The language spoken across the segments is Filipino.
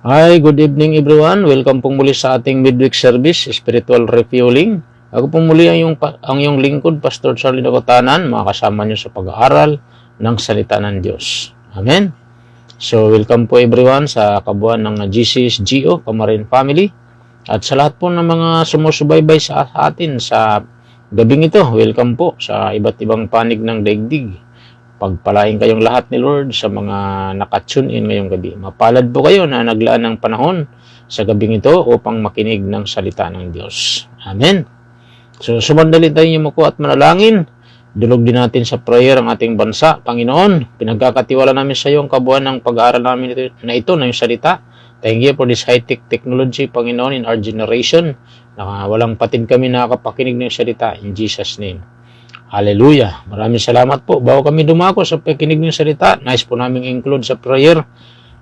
Hi, good evening everyone. Welcome pong muli sa ating midweek service, Spiritual Refueling. Ako pong muli ang iyong lingkod, Pastor Charlie Dacotanan, makakasama niyo sa pag-aaral ng Salita ng Diyos. Amen. So, welcome po everyone sa kabuuan ng GCSGO, Kamarin Family. At sa lahat po ng mga sumusubaybay sa atin sa gabing ito, welcome po sa iba't ibang panig ng daigdig. Pagpalain kayong lahat ni Lord sa mga nakatune in ngayong gabi. Mapalad po kayo na naglaan ng panahon sa gabing ito upang makinig ng salita ng Diyos. Amen. So, sumandali tayo yumuko at manalangin. Dulog din natin sa prayer ang ating bansa. Panginoon, pinagkakatiwala namin sa iyo ang kabuuan ng pag-aaral namin na ito na yung salita. Thank you for this high-tech technology, Panginoon, in our generation. Walang patid kami nakakapakinig ng salita. In Jesus' name. Hallelujah. Maraming salamat po. Bago kami dumako sa pakikinig ng salita, nais po namin include sa prayer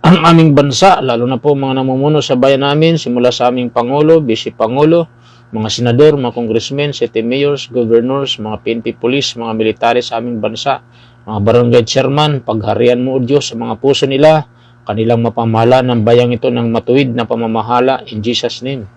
ang aming bansa, lalo na po mga namumuno sa bayan namin, simula sa aming Pangulo, Vice Pangulo, mga senador, mga congressmen, city mayors, governors, mga PNP police, mga military sa aming bansa, mga barangay chairman, pagharian mo o Diyos sa mga puso nila, kanilang mapamahala ng bayang ito ng matuwid na pamamahala in Jesus' name.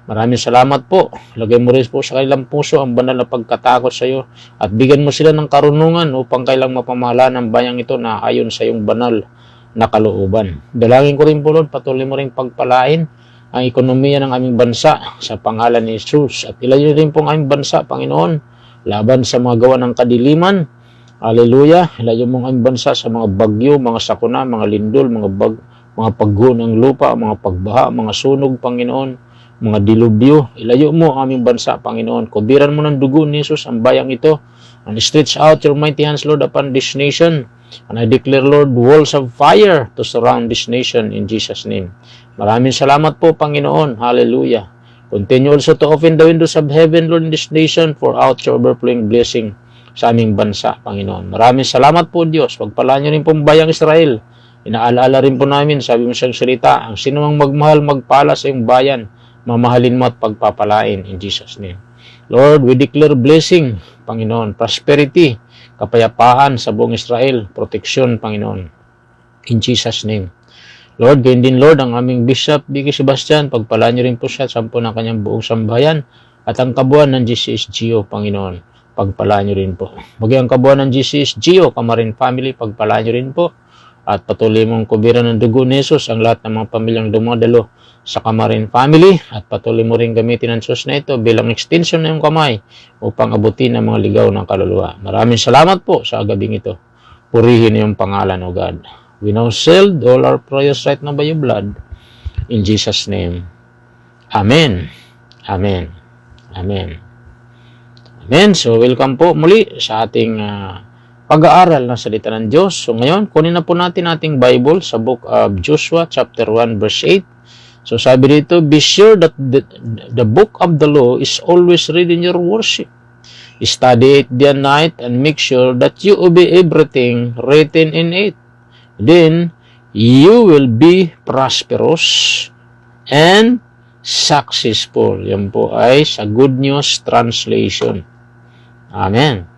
Maraming salamat po. Lagay mo rin po sa kanilang puso ang banal na pagkatakot sa iyo at bigyan mo sila ng karunungan upang kailang mapamahala ng bayang ito na ayon sa iyong banal na kalooban. Dalangin ko rin po, Lord, patuloy mo rin pagpalain ang ekonomiya ng aming bansa sa pangalan ni Jesus. At ilayo rin po ang aming bansa, Panginoon, laban sa mga gawa ng kadiliman. Hallelujah. Ilayo mo ang aming bansa sa mga bagyo, mga sakuna, mga lindol, mga pagguho ng lupa, mga pagbaha, mga sunog, Panginoon, mga dilubyo. Ilayo mo ang aming bansa, Panginoon. Kubiran mo ng dugo ni Jesus ang bayang ito. And stretch out your mighty hands, Lord, upon this nation. And I declare, Lord, walls of fire to surround this nation in Jesus' name. Maraming salamat po, Panginoon. Hallelujah. Continue also to open the windows of heaven, Lord, in this nation for out your overflowing blessing sa aming bansa, Panginoon. Maraming salamat po, Diyos. Pagpalaan niyo rin pong bayang Israel. Inaalaala rin po namin, sabi mo sa salita, ang sinumang magmahal, magpala sa iyong bayan, mamahalin mo at pagpapalain in Jesus' name. Lord, we declare blessing, Panginoon, prosperity, kapayapaan sa buong Israel, proteksyon, Panginoon, in Jesus' name. Lord, ganyan din, Lord, ang aming Bishop, Vicky Sebastian, pagpalaan niyo rin po siya sa ng kanyang buong sambahayan at ang kabuuan ng GCSGO, Panginoon, pagpalaan niyo rin po. Maging ang kabuuan ng GCSGO, Kamarin Family, pagpalaan niyo rin po at patuloy mong kubiran ng dugo ni Jesus ang lahat ng mga pamilyang dumadalo sa Kamarin Family at patuloy mo rin gamitin ang Diyos na ito bilang extension ng iyong kamay upang abutin ang mga ligaw ng kaluluwa. Maraming salamat po sa gabing ito. Purihin iyong pangalan, O God. We now sealed all our prayers right now by your blood. In Jesus' name. Amen. Amen. Amen. Amen. So, welcome po muli sa ating pag-aaral ng salita ng Diyos. So, ngayon, kunin na po natin ating Bible sa book of Joshua, chapter 1, verse 8. So sabi dito, be sure that the book of the law is always read in your worship. Study it day and night and make sure that you obey everything written in it. Then you will be prosperous and successful. Yan po ay sa Good News Translation. Amen.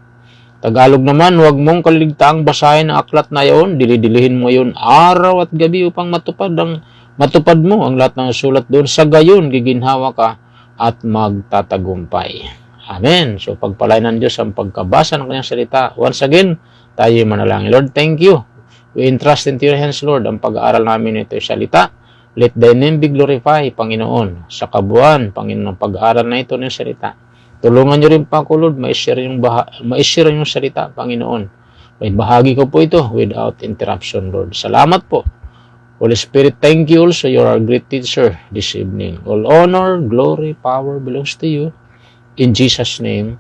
Tagalog naman, huwag mong kaligtaang basahin ang aklat na yon, dilidilihin mo yon araw at gabi upang matupad mo ang lahat ng sulat doon. Sa gayon, giginhawa ka at magtatagumpay. Amen. So, pagpalain ng Diyos ang pagkabasa ng kanyang salita. Once again, tayo manalangin. Lord, thank you. We entrust into your hands, Lord, ang pag-aaral namin ito yung salita. Let thy name be glorified, Panginoon, sa kabuuan, Panginoon, ang pag-aaral na ito ng salita. Tulungan niyo rin pa ko, Lord, ma-share yung salita, Panginoon. May bahagi ko po ito without interruption, Lord. Salamat po. Holy Spirit, thank you also. You are a great teacher this evening. All honor, glory, power belongs to you. In Jesus' name,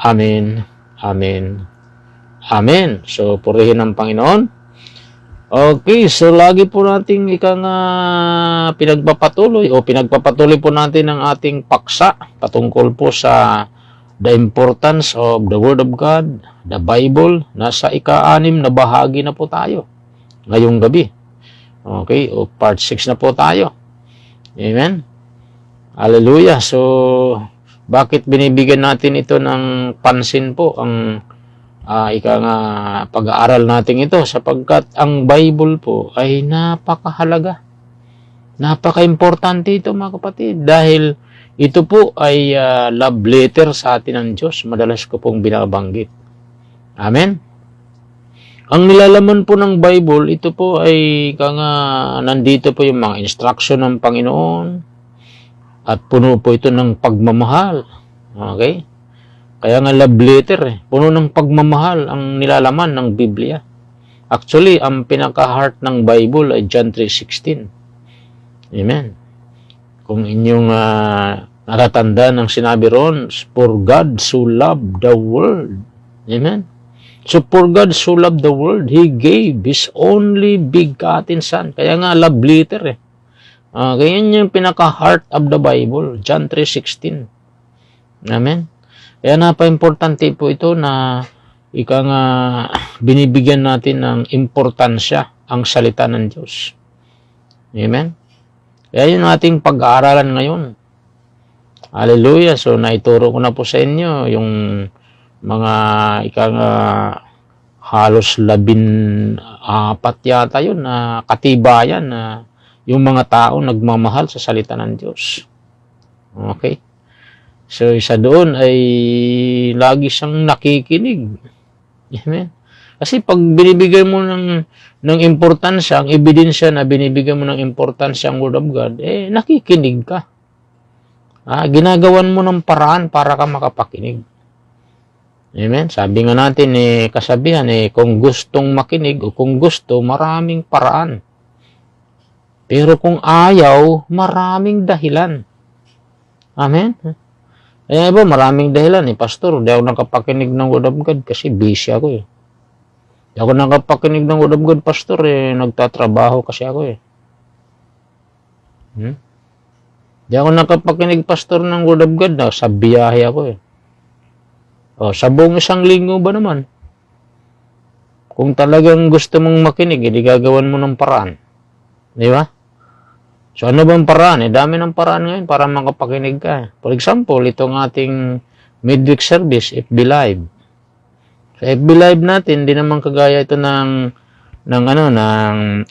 Amen, Amen, Amen. So, purihin ng Panginoon. Okay, so lagi po nating pinagpapatuloy po natin ang ating paksa patungkol po sa the importance of the Word of God, the Bible. Nasa ika-6 na bahagi na po tayo ngayong gabi. Okay, o part 6 na po tayo. Amen. Hallelujah. So, bakit binibigyan natin ito ng pansin po ang pag-aaral natin ito? Sapagkat ang Bible po ay napakahalaga. Napaka-importante ito mga kapatid dahil ito po ay love letter sa atin ng Diyos. Madalas ko pong binabanggit. Amen? Ang nilalaman po ng Bible, ito po ay nandito po yung mga instruction ng Panginoon at puno po ito ng pagmamahal. Okay? Kaya nga love letter, puno ng pagmamahal ang nilalaman ng Biblia. Actually, ang pinaka-heart ng Bible ay John 3:16. Amen. Kung inyong natatanda ng sinabi ron, for God so loved the world. Amen. So, for God so loved the world, He gave His only begotten Son. Kaya nga, love letter kaya yun yung pinaka-heart of the Bible, John 3:16. Amen. Kaya napaka-importante po ito na binibigyan natin ng importansya ang salita ng Diyos. Amen. Kaya yun ating pag-aaralan ngayon. Hallelujah. So, naituro ko na po sa inyo yung mga halos 14 yata yun na katibayan na yung mga tao nagmamahal sa salita ng Diyos. Okay? So, isa doon ay lagi siyang nakikinig. Amen? Kasi pag binibigyan mo ng importansya, ang ebidensya na binibigyan mo ng importansya ang Word of God, nakikinig ka. Ginagawan mo ng paraan para ka makapakinig. Amen? Sabi nga natin, kasabihan, kung gustong makinig o kung gusto, maraming paraan. Pero kung ayaw, maraming dahilan. Amen? Kaya iba, maraming dahilan. Pastor, di ako nakapakinig ng Word of God kasi busy ako. Di ako nakapakinig ng Word of God, Pastor, nagtatrabaho kasi ako. Di ako nakapakinig, Pastor, ng Word of God, sa biyahe ako. Sa buong isang linggo ba naman? Kung talagang gusto mong makinig, di gagawan mo ng paraan. Di ba? So, ano bang paraan? Dami ng paraan ngayon para makapakinig ka. For example, itong ating midweek service, FB Live. Sa FB Live natin, di naman kagaya ito ng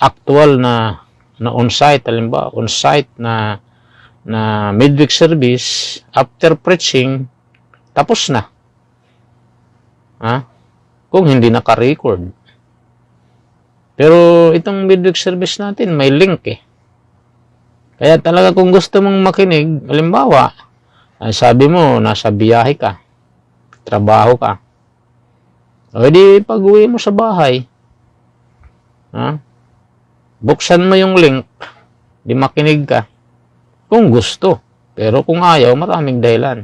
actual na on-site. Halimbawa, on-site na midweek service, after preaching, tapos na. Kung hindi naka-record. Pero itong midweek service natin, may link Kaya talaga kung gusto mong makinig, halimbawa, sabi mo, nasa biyahe ka, trabaho ka, o di pag-uwi mo sa bahay, buksan mo yung link, di makinig ka, kung gusto. Pero kung ayaw, maraming dahilan.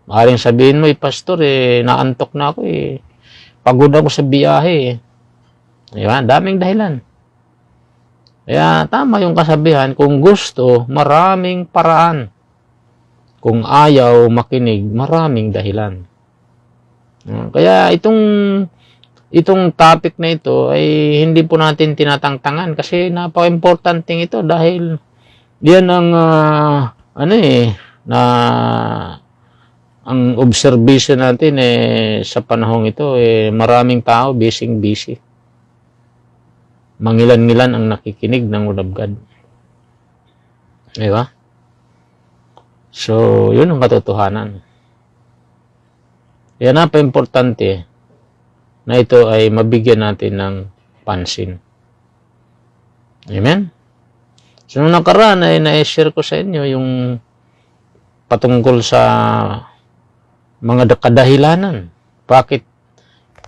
Maaaring sabihin mo, Pastor, naantok na ako, pagod ako sa biyahe. Diba? Daming dahilan. Kaya tama yung kasabihan, kung gusto, maraming paraan. Kung ayaw makinig, maraming dahilan. Kaya itong topic na ito ay hindi po natin tinatangtangan kasi napaka-importante ito dahil diyan ang ang observation natin sa panahong ito maraming tao busy. Mangilan-ngilan ang nakikinig ng Word of God. Diba? So, yun ang katotohanan. Kaya napaka-importante na ito ay mabigyan natin ng pansin. Amen? So, nung nakaraan ay na-share ko sa inyo yung patungkol sa mga kadahilanan. Bakit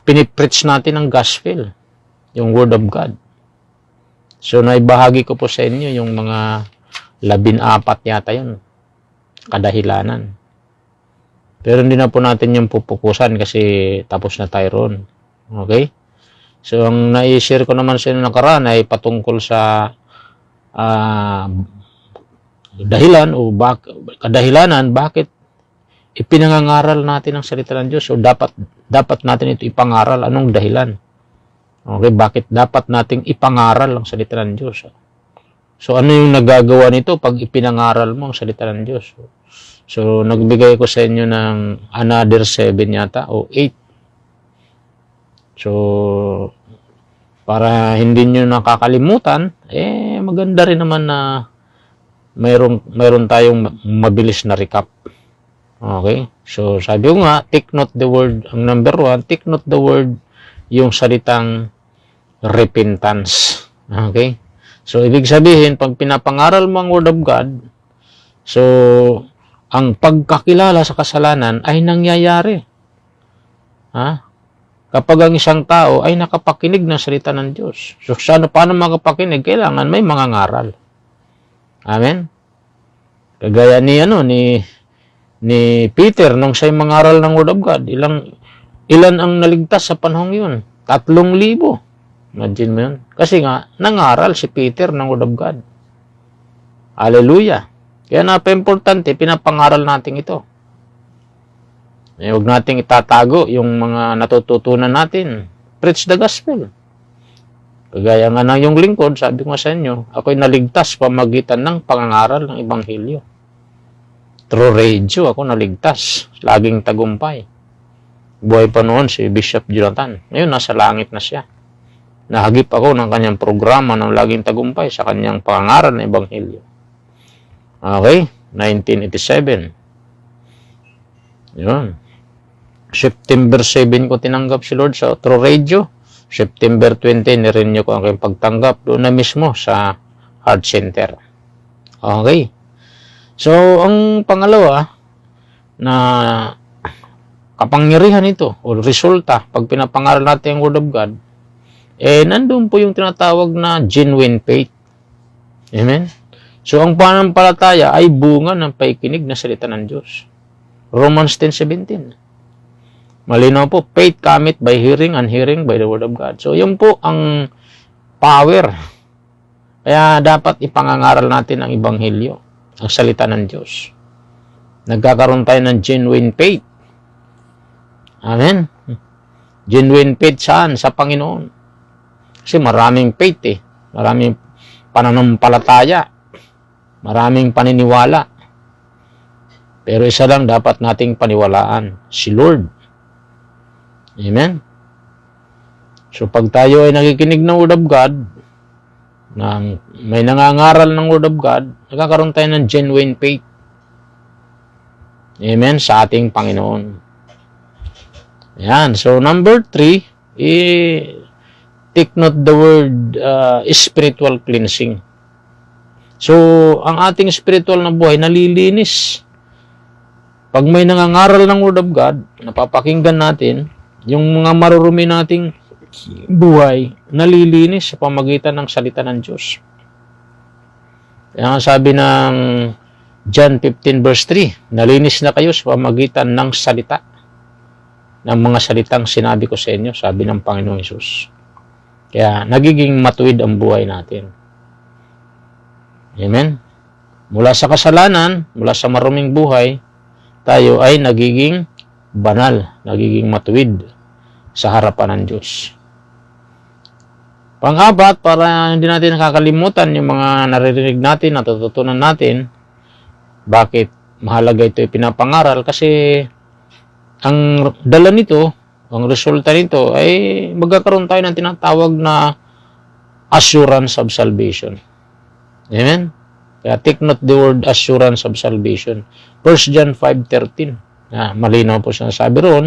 pinipreach natin ang gospel, yung Word of God. So, naibahagi ko po sa inyo yung mga 14 yata yun. Kadahilanan. Pero hindi na po natin yung pupukusan kasi tapos na tayo ron. Okay? So, ang na-share ko naman sa inyo nakaraan ay patungkol sa dahilan o kadahilanan bakit ipinangangaral natin ang salita ng Diyos. So, dapat natin ito ipangaral. Anong dahilan? Okay, bakit dapat nating ipangaral ang salita ng Diyos? So, ano yung nagagawa nito pag ipinangaral mo ang salita ng Diyos? So, nagbigay ko sa inyo ng another 7 yata o 8. So, para hindi nyo nakakalimutan, maganda rin naman na mayroon tayong mabilis na recap. Okay? So, sabi ko nga, take note the word, ang number 1, take note the word, yung salitang repentance. Okay? So, ibig sabihin, pag pinapangaral mo ang Word of God, so, ang pagkakilala sa kasalanan ay nangyayari. Ha? Kapag ang isang tao ay nakapakinig ng salita ng Diyos. So, paano makapakinig? Kailangan may mga ngaral. Amen? Kagaya ni Peter, nung siya'y mangaral ng Word of God, ilan ang naligtas sa panahong yun? 3,000. Imagine mo yun. Kasi nga, nangaral si Peter ng Word of God. Hallelujah. Kaya napaka-importante, pinapangaral natin ito. Huwag nating itatago yung mga natututunan natin. Preach the gospel. Kagaya nga ng yung lingkod, sabi ko sa inyo, ako'y naligtas pamagitan ng pangangaral ng Ebanghelyo. Through radio, ako naligtas. Laging tagumpay. Buhay pa noon si Bishop Jonathan. Ngayon, nasa langit na siya. Nahagip ako ng kanyang programa ng laging tagumpay sa kanyang pangangaral ng Ebanghelyo. Okay? 1987. Yun. September 7 ko tinanggap si Lord sa through radio. September 20, nirenew ko ang aking pagtanggap doon na mismo sa Heart Center. Okay. So, ang pangalawa na kapangyarihan ito o resulta pag pinapangaral natin ang Word of God, nandun po yung tinatawag na genuine faith. Amen? So, ang pananampalataya ay bunga ng paikinig na salita ng Diyos. Romans 10:17. Malinaw po, faith cometh by hearing and hearing by the Word of God. So, yun po ang power. Kaya dapat ipangangaral natin ang Ebanghelyo, ang salita ng Diyos. Nagkakaroon tayo ng genuine faith. Amen? Genuine faith saan? Sa Panginoon. Kasi maraming faith Maraming pananampalataya. Maraming paniniwala. Pero isa lang dapat nating paniwalaan, si Lord. Amen? So, pag tayo ay nakikinig ng Word of God, may nangangaral ng Word of God, nagkakaroon tayo ng genuine faith. Amen? Sa ating Panginoon. Ayan. So, number 3, take note the word spiritual cleansing. So, ang ating spiritual na buhay, nalilinis. Pag may nangangaral ng Word of God, napapakinggan natin, yung mga marurumi nating buhay, nalilinis sa pamagitan ng salita ng Diyos. Kaya sabi ng John 15 verse 3, nalinis na kayo sa pamagitan ng salita, ng mga salitang sinabi ko sa inyo, sabi ng Panginoong Hesus. Kaya nagiging matuwid ang buhay natin. Amen? Mula sa kasalanan, mula sa maruming buhay, tayo ay nagiging banal, nagiging matuwid sa harapan ng Diyos. Pang-apat, para hindi natin nakakalimutan yung mga naririnig natin, natututunan natin, bakit mahalaga ito ipinapangaral? Kasi ang dala nito, ang resulta nito, ay magkakaroon tayo ng tinatawag na assurance of salvation. Amen? Kaya take note the word assurance of salvation. 1 John 5:13. Malinaw po siya sabi roon,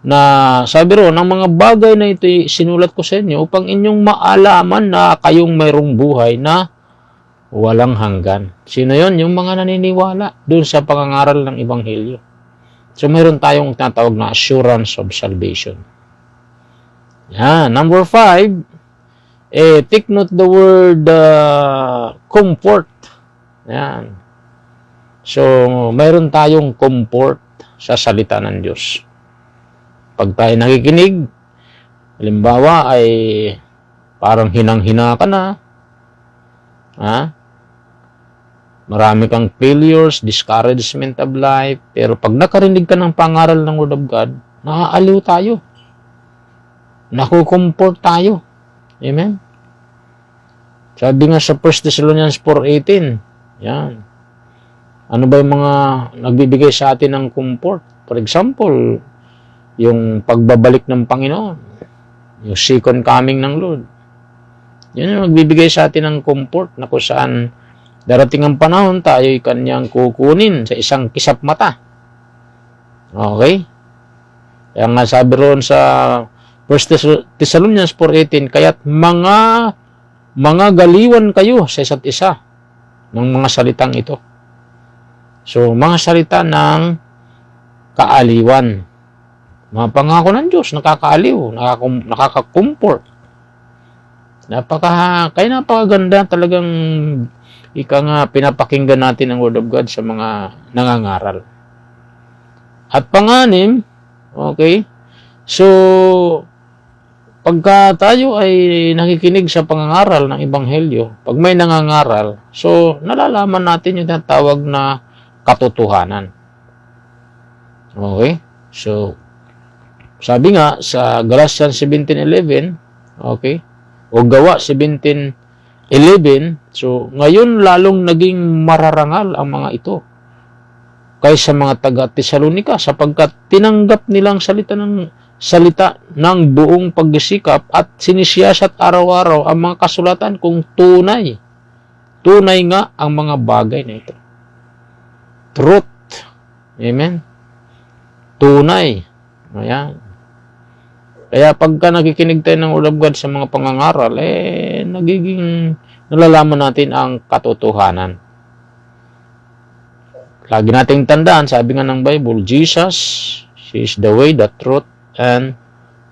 ang mga bagay na ito sinulat ko sa inyo upang inyong maalaman na kayong mayroong buhay na walang hanggan. Sino yon? Yung mga naniniwala doon sa pangangaral ng Ebanghelyo. So, mayroon tayong tinatawag na assurance of salvation. Yan. Number 5, take note the word comfort. Yan. So, mayroon tayong comfort sa salita ng Diyos. Pag tayo nakikinig, halimbawa ay parang hinang-hina ka na, marami kang failures, discouragement of life, pero pag nakarinig ka ng pangaral ng Word of God, naaaliw tayo. Nakukomfort tayo. Amen? Sabi nga sa 1 Thessalonians 4:18, yan. Ano ba yung mga nagbibigay sa atin ng comfort? For example, yung pagbabalik ng Panginoon, yung second coming ng Lord. Yun yung magbibigay sa atin ng comfort na kung saan Darating ang panahon, tayo'y kanyang kukunin sa isang kisap mata. Okay? Kaya nga sabi roon sa 1 Thessalonians 4:18, kaya't mga galiwan kayo sa isa't isa ng mga salitang ito. So, mga salita ng kaaliwan. Mga pangako ng Diyos, nakakaaliw, nakaka-comfort. Kaya napakaganda talagang pinapakinggan natin ang Word of God sa mga nangangaral. At panganim, okay, so, pagka tayo ay nakikinig sa pangangaral ng Ebanghelyo, pag may nangangaral, so, nalalaman natin yung tinatawag na katotohanan. Okay? So, sabi nga sa Galatians 17:11, okay? O Gawa 17:11, so ngayon lalong naging mararangal ang mga ito kaysa mga taga-Tesalonika sapagkat tinanggap nilang salita ng buong pagsisikap at sinisiyasat araw-araw ang mga kasulatan kung tunay. Tunay nga ang mga bagay na ito. Truth. Amen? Tunay. Ayan. Kaya pagka nakikinig tayo ng Word of God sa mga pangangaral, nalalaman natin ang katotohanan. Lagi nating tandaan, sabi nga ng Bible, Jesus, He is the way, the truth, and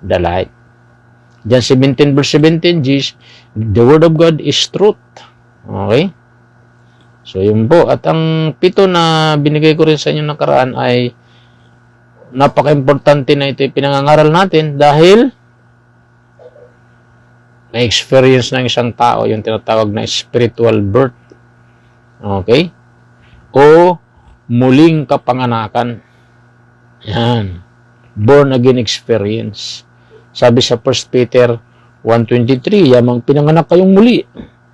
the light. John 17 verse 17, the Word of God is truth. Okay? So, yun po. At ang 7 na binigay ko rin sa inyo nakaraan ay napaka-importante na ito yung pinangangaral natin dahil na-experience ng isang tao yung tinatawag na spiritual birth. Okay? O muling kapanganakan. Yan. Born again experience. Sabi sa 1 Peter 1:23, yamang pinanganak kayong muli,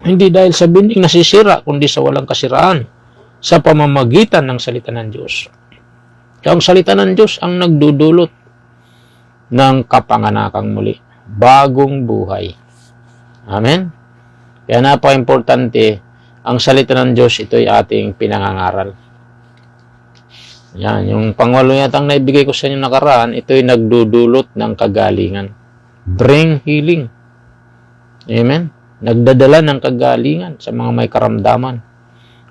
hindi dahil sa binding nasisira, kundi sa walang kasiraan, sa pamamagitan ng salita ng Diyos. Kaya ang salita ng Diyos ang nagdudulot ng kapanganakang muli. Bagong buhay. Amen? Kaya napaka-importante, ang salita ng Diyos, ito'y ating pinangangaral. Yan, yung pangwalo yatang naibigay ko sa inyo nakaraan, ito'y nagdudulot ng kagalingan. Bring healing. Amen? Nagdadala ng kagalingan sa mga may karamdaman.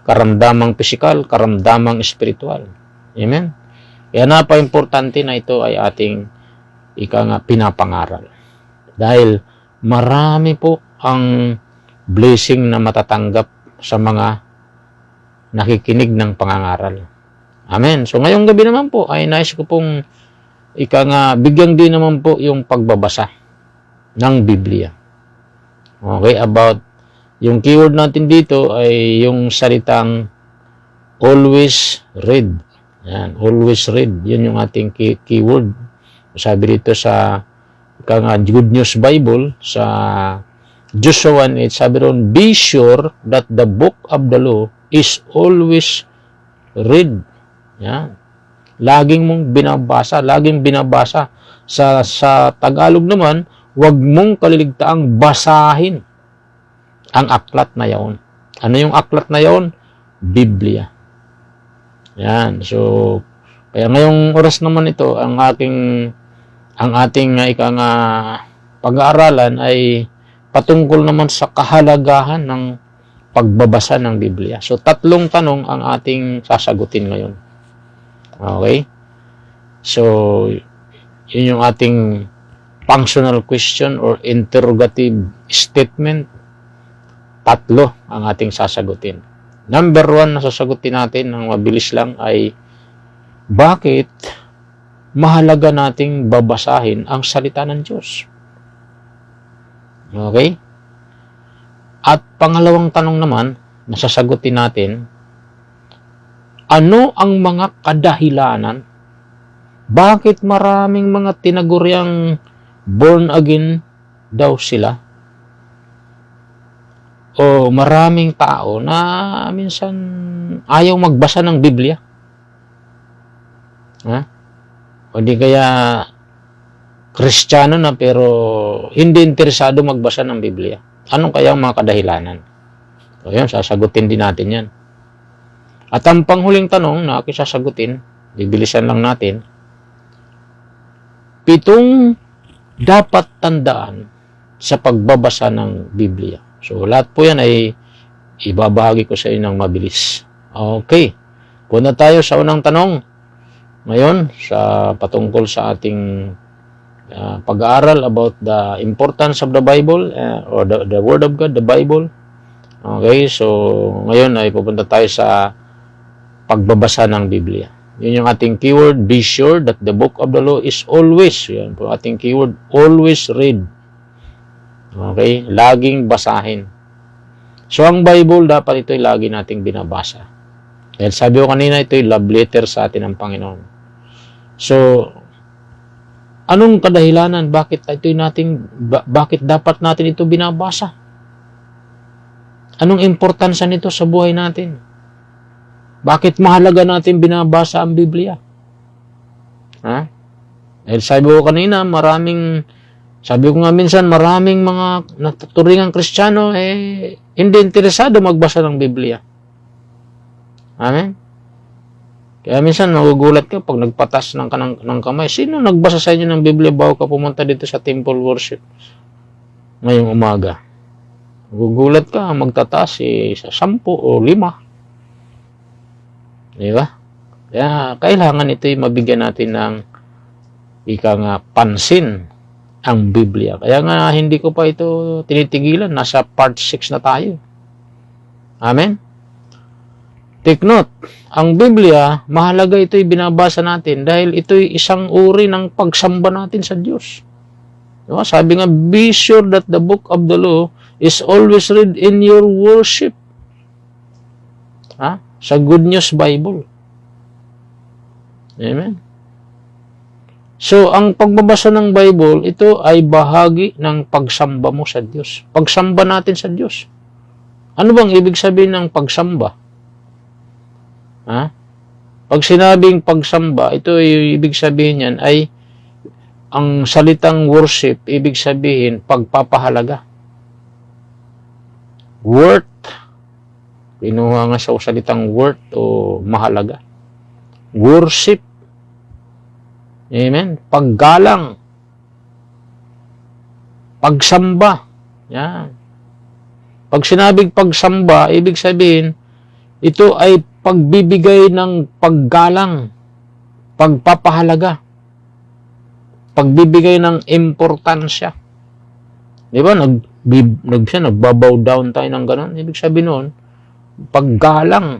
Karamdamang pisikal, karamdamang espiritual. Amen? Kaya napaka-importante na ito ay ating pinapangaral. Dahil marami po ang blessing na matatanggap sa mga nakikinig ng pangangaral. Amen. So ngayong gabi naman po ay nais ko pong bigyan din naman po yung pagbabasa ng Biblia. Okay, about yung keyword natin dito ay yung salitang always read. Yan, always read. Yun yung ating keyword. Sabi dito sa Good News Bible, sa Joshua 1:8, sabi ron, be sure that the book of the law is always read. Yan. Laging mong binabasa, laging binabasa. Sa Tagalog naman, huwag mong kaliligtaang basahin ang aklat na yaon. Ano yung aklat na yaon? Biblia. Yan. So, kaya ngayong oras naman ito, ang ating pag-aaralan ay patungkol naman sa kahalagahan ng pagbabasa ng Biblia. So, 3 tanong ang ating sasagutin ngayon. Okay? So, yun yung ating functional question or interrogative statement. 3 ang ating sasagutin. Number 1 na sasagutin natin ng mabilis lang ay bakit mahalaga nating babasahin ang salita ng Diyos? Okay? At pangalawang tanong naman na sasagutin natin, ano ang mga kadahilanan? Bakit maraming mga tinaguriang born again daw sila? O maraming tao na minsan ayaw magbasa ng Biblia? Ha? O di kaya Kristiyano na pero hindi interesado magbasa ng Biblia? Anong kaya ang mga kadahilanan? So, yan, sasagutin din natin yan. At ang panghuling tanong na aking sasagutin, bibilisan lang natin, 7 dapat tandaan sa pagbabasa ng Biblia. So, lahat po yan ay ibabahagi ko sa inyo ng mabilis. Okay. Punta tayo sa unang tanong. Ngayon, sa patungkol sa ating pag-aaral about the importance of the Bible or the Word of God, the Bible. Okay, so ngayon ay pupunta tayo sa pagbabasa ng Biblia. Yun yung ating keyword, be sure that the book of the law is always, yan po ating keyword, always read. Okay, laging basahin. So ang Bible, dapat ito'y lagi nating binabasa. Dahil sabi ko kanina, ito'y love letter sa atin ng Panginoon. So, anong kadahilanan? Bakit dapat natin ito binabasa? Anong importansya nito sa buhay natin? Bakit mahalaga natin binabasa ang Biblia? Ha? Dahil sabi ko kanina, sabi ko nga minsan, maraming mga natuturingang Kristiyano hindi interesado magbasa ng Biblia. Amen? Kaya minsan magugulat ka pag nagpatas ng kamay. Sino nagbasa sa inyo ng Biblia bago ka pumunta dito sa temple worship ngayong umaga? Magugulat ka, magtatas sa 10 o 5. Di ba? Kaya kailangan ito'y mabigyan natin ng pansin ang Biblia. Kaya nga hindi ko pa ito tinitigilan. Nasa part 6 na tayo. Amen? Take note, ang Biblia, mahalaga ito'y binabasa natin dahil ito'y isang uri ng pagsamba natin sa Diyos. Diba? Sabi nga, be sure that the book of the law is always read in your worship. Ha? Sa Good News Bible. Amen? So, ang pagbabasa ng Bible, ito ay bahagi ng pagsamba mo sa Diyos. Pagsamba natin sa Diyos. Ano bang ibig sabihin ng pagsamba? Ha? Pag sinabing pagsamba, ito ay ibig sabihin yan ay ang salitang worship, ibig sabihin pagpapahalaga. Worth. Kinuha nga sa salitang worth o mahalaga. Worship. Amen? Paggalang. Pagsamba. Yan. Pag sinabing pagsamba, ibig sabihin, ito ay pagbibigay ng paggalang, pagpapahalaga, pagbibigay ng importansya. Di ba? Nagbabow down tayo ng gano'n. Ibig sabihin noon, paggalang.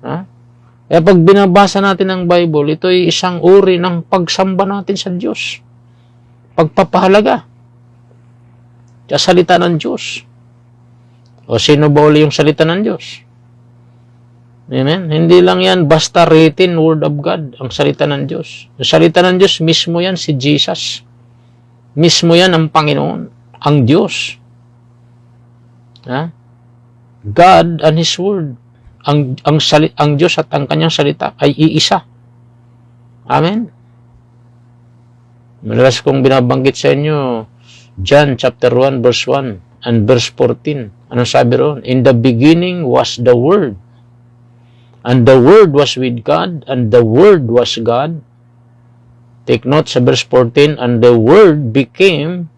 Ha? Kaya pag binabasa natin ang Bible, ito ay isang uri ng pagsamba natin sa Diyos. Pagpapahalaga. Sa salita ng Diyos. O sino ba uli yung salita ng Diyos? Amen? Hindi lang yan basta written word of God, ang salita ng Diyos. Ang salita ng Diyos, mismo yan si Jesus. Mismo yan ang Panginoon, ang Diyos. Ha? God and His Word. Ang Diyos at ang kanyang salita ay iisa. Amen? Madalas kong binabanggit sa inyo, John chapter 1 verse 1 and verse 14. Ano sabi roon? In the beginning was the Word. And the Word was with God, and the Word was God. Take note sa verse 14, and the Word became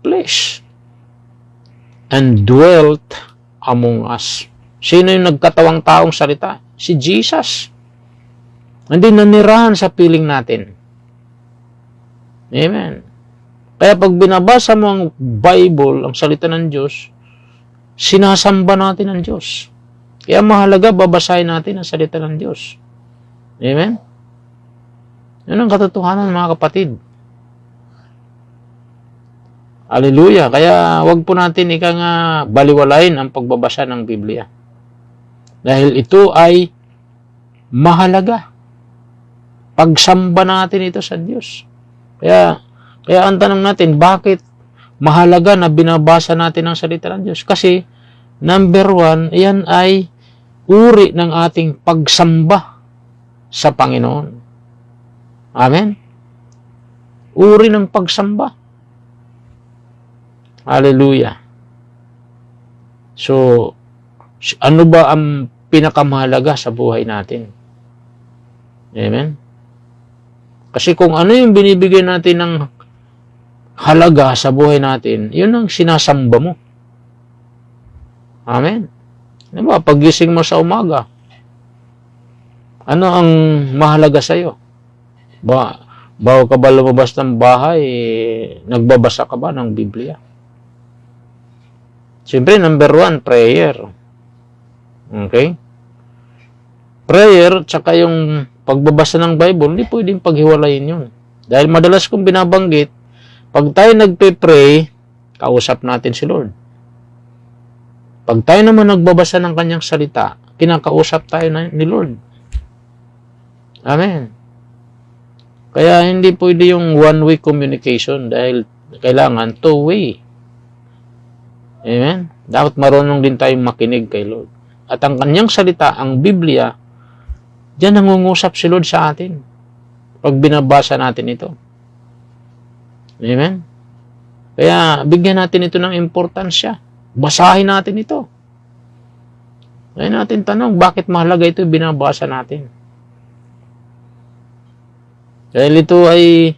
flesh and dwelt among us. Sino yung nagkatawang taong salita? Si Jesus. Hindi nanirahan sa piling natin. Amen. Kaya pag binabasa mo ang Bible, ang salita ng Diyos, sinasamba natin ang Diyos. Kaya mahalaga, babasahin natin ang salita ng Diyos. Amen? Yan ang katotohanan, mga kapatid. Hallelujah. Kaya wag po natin baliwalain ang pagbabasa ng Biblia. Dahil ito ay mahalaga. Pagsamba natin ito sa Diyos. Kaya ang tanong natin, bakit mahalaga na binabasa natin ang salita ng Diyos? Kasi, number 1, yan ay uri ng ating pagsamba sa Panginoon. Amen? Uri ng pagsamba. Hallelujah. So, ano ba ang pinakamahalaga sa buhay natin? Amen? Kasi kung ano yung binibigay natin ng halaga sa buhay natin, yun ang sinasamba mo. Amen? Diba, paggising mo sa umaga, ano ang mahalaga sa'yo? Bago ka ba lumabas ng bahay, nagbabasa ka ba ng Biblia? Siyempre, number 1, prayer. Okay? Prayer, tsaka yung pagbabasa ng Bible, hindi pwedeng paghiwalayin yun. Dahil madalas kong binabanggit, pag tayo nagpe-pray, kausap natin si Lord. Pag tayo naman nagbabasa ng kanyang salita, kinakausap tayo ni Lord. Amen. Kaya hindi pwede yung one-way communication dahil kailangan two-way. Amen. Dapat marunong din tayong makinig kay Lord. At ang kanyang salita, ang Biblia, diyan nangungusap si Lord sa atin pag binabasa natin ito. Amen. Kaya bigyan natin ito ng importansya. Basahin natin ito. Ngayon natin tanong, bakit mahalaga ito binabasa natin? Dahil ito ay,